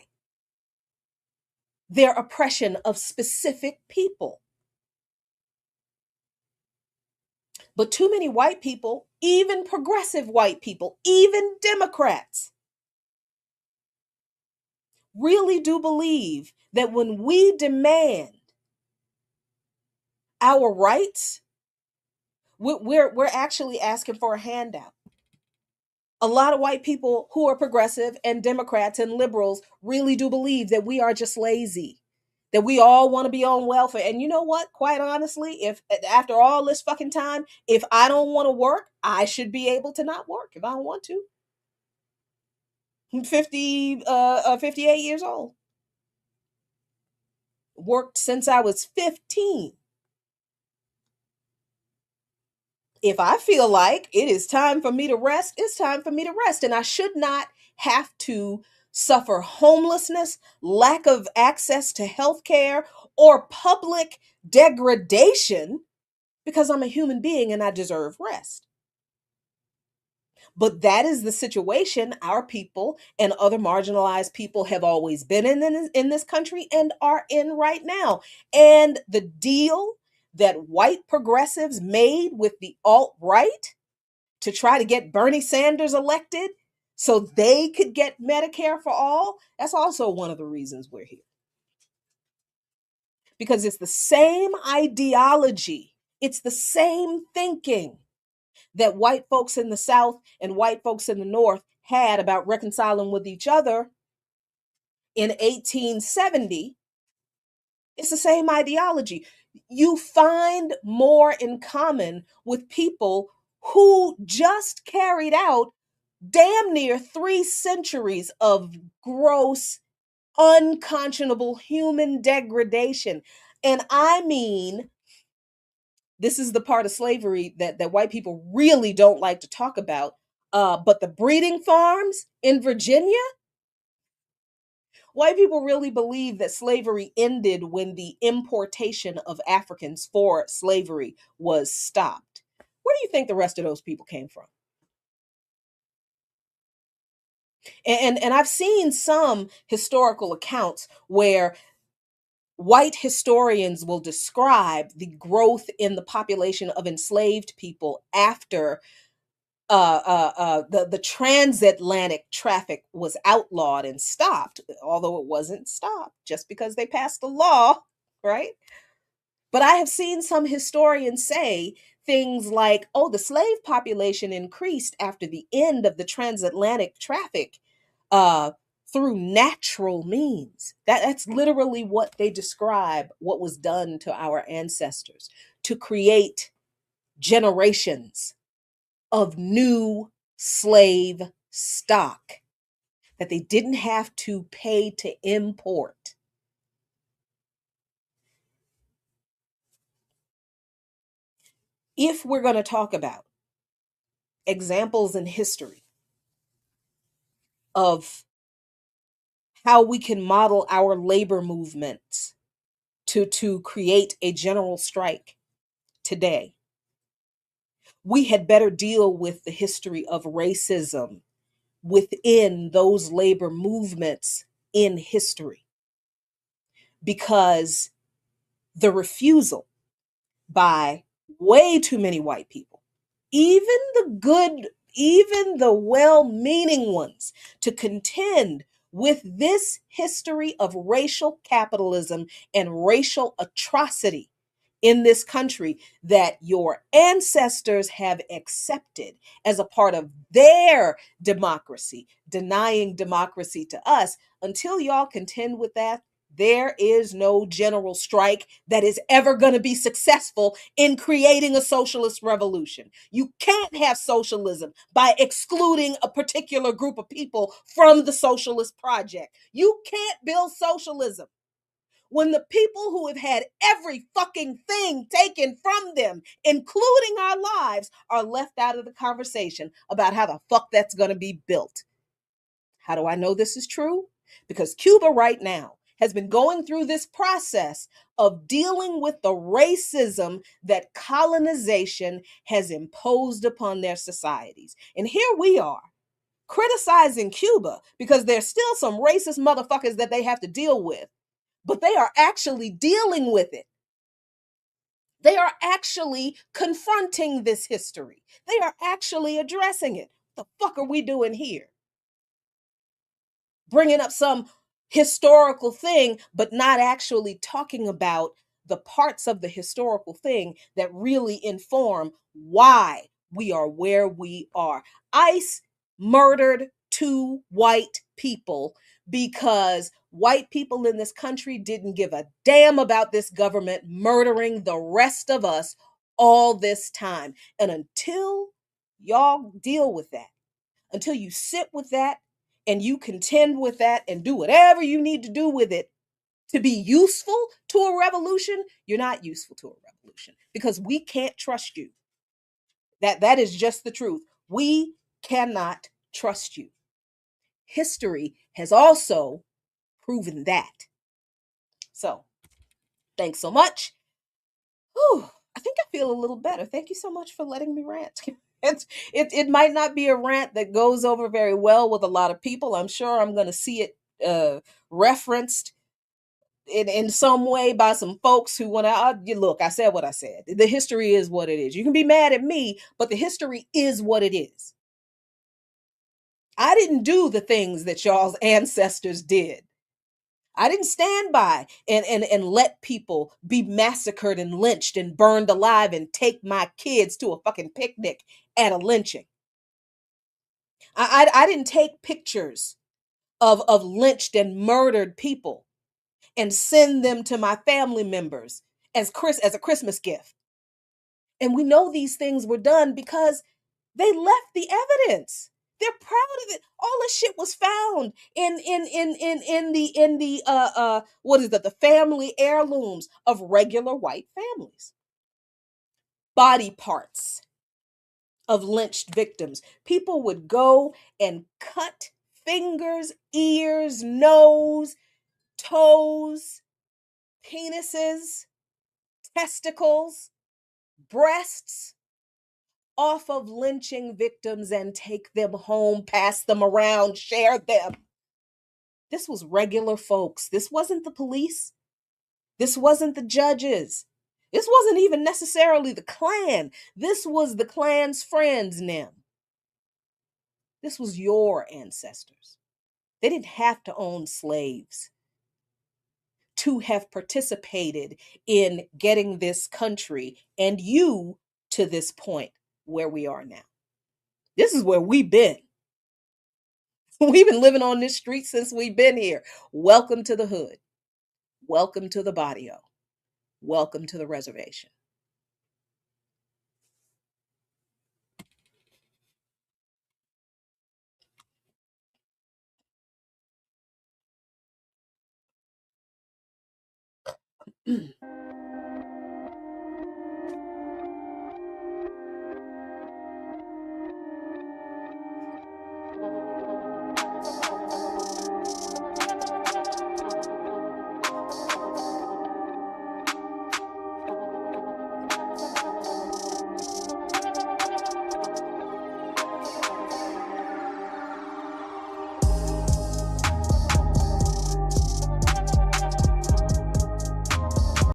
[SPEAKER 3] their oppression of specific people. But too many white people, even progressive white people, even Democrats, really do believe that when we demand our rights, we're actually asking for a handout. A lot of white people who are progressive and Democrats and liberals really do believe that we are just lazy, that we all want to be on welfare. And you know what? Quite honestly, if after all this fucking time, if I don't want to work, I should be able to not work if I don't want to. I'm 58 years old. Worked since I was 15. If I feel like it is time for me to rest, it's time for me to rest. And I should not have to suffer homelessness, lack of access to health care, or public degradation because I'm a human being and I deserve rest. But that is the situation our people and other marginalized people have always been in this country and are in right now. And the deal that white progressives made with the alt right to try to get Bernie Sanders elected so they could get Medicare for all, that's also one of the reasons we're here. Because it's the same ideology, it's the same thinking that white folks in the South and white folks in the North had about reconciling with each other in 1870. It's the same ideology. You find more in common with people who just carried out damn near 3 centuries of gross, unconscionable human degradation. And I mean, this is the part of slavery that white people really don't like to talk about. But the breeding farms in Virginia, white people really believe that slavery ended when the importation of Africans for slavery was stopped. Where do you think the rest of those people came from? And I've seen some historical accounts where white historians will describe the growth in the population of enslaved people after the transatlantic traffic was outlawed and stopped, although it wasn't stopped just because they passed a law, right? But I have seen some historians say things like, oh, the slave population increased after the end of the transatlantic traffic uh, through natural means. That's literally what they describe what was done to our ancestors to create generations of new slave stock that they didn't have to pay to import. If we're going to talk about examples in history of how we can model our labor movements to create a general strike today, we had better deal with the history of racism within those labor movements in history. Because the refusal by way too many white people, even the good, even the well meaning ones, to contend with this history of racial capitalism and racial atrocity in this country that your ancestors have accepted as a part of their democracy, denying democracy to us. Until y'all contend with that, there is no general strike that is ever going to be successful in creating a socialist revolution. You can't have socialism by excluding a particular group of people from the socialist project. You can't build socialism when the people who have had every fucking thing taken from them, including our lives, are left out of the conversation about how the fuck that's going to be built. How do I know this is true? Because Cuba right now has been going through this process of dealing with the racism that colonization has imposed upon their societies. And here we are criticizing Cuba because there's still some racist motherfuckers that they have to deal with, but they are actually dealing with it. They are actually confronting this history. They are actually addressing it. What the fuck are we doing here? Bringing up some historical thing, but not actually talking about the parts of the historical thing that really inform why we are where we are. ICE murdered 2 white people because white people in this country didn't give a damn about this government murdering the rest of us all this time. And until y'all deal with that, until you sit with that and you contend with that and do whatever you need to do with it to be useful to a revolution, you're not useful to a revolution because we can't trust you. That is just the truth. We cannot trust you. History has also proven that. So, thanks so much. Whew, I think I feel a little better. Thank you so much for letting me rant. It might not be a rant that goes over very well with a lot of people. I'm sure I'm going to see it referenced in some way by some folks who want to look. I said what I said. The history is what it is. You can be mad at me, but the history is what it is. I didn't do the things that y'all's ancestors did. I didn't stand by and let people be massacred and lynched and burned alive and take my kids to a fucking picnic at a lynching. I didn't take pictures of lynched and murdered people and send them to my family members as a Christmas gift. And we know these things were done because they left the evidence. They're proud of it. All this shit was found in the what is that? The family heirlooms of regular white families. Body parts of lynched victims. People would go and cut fingers, ears, nose, toes, penises, testicles, breasts off of lynching victims and take them home, pass them around, share them. This was regular folks. This wasn't the police. This wasn't the judges. This wasn't even necessarily the Klan. This was the Klan's friends, Nim. This was your ancestors. They didn't have to own slaves to have participated in getting this country and you to this point where we are now. This is where we've been. We've been living on this street since we've been here. Welcome to the hood. Welcome to the barrio. Welcome to the reservation.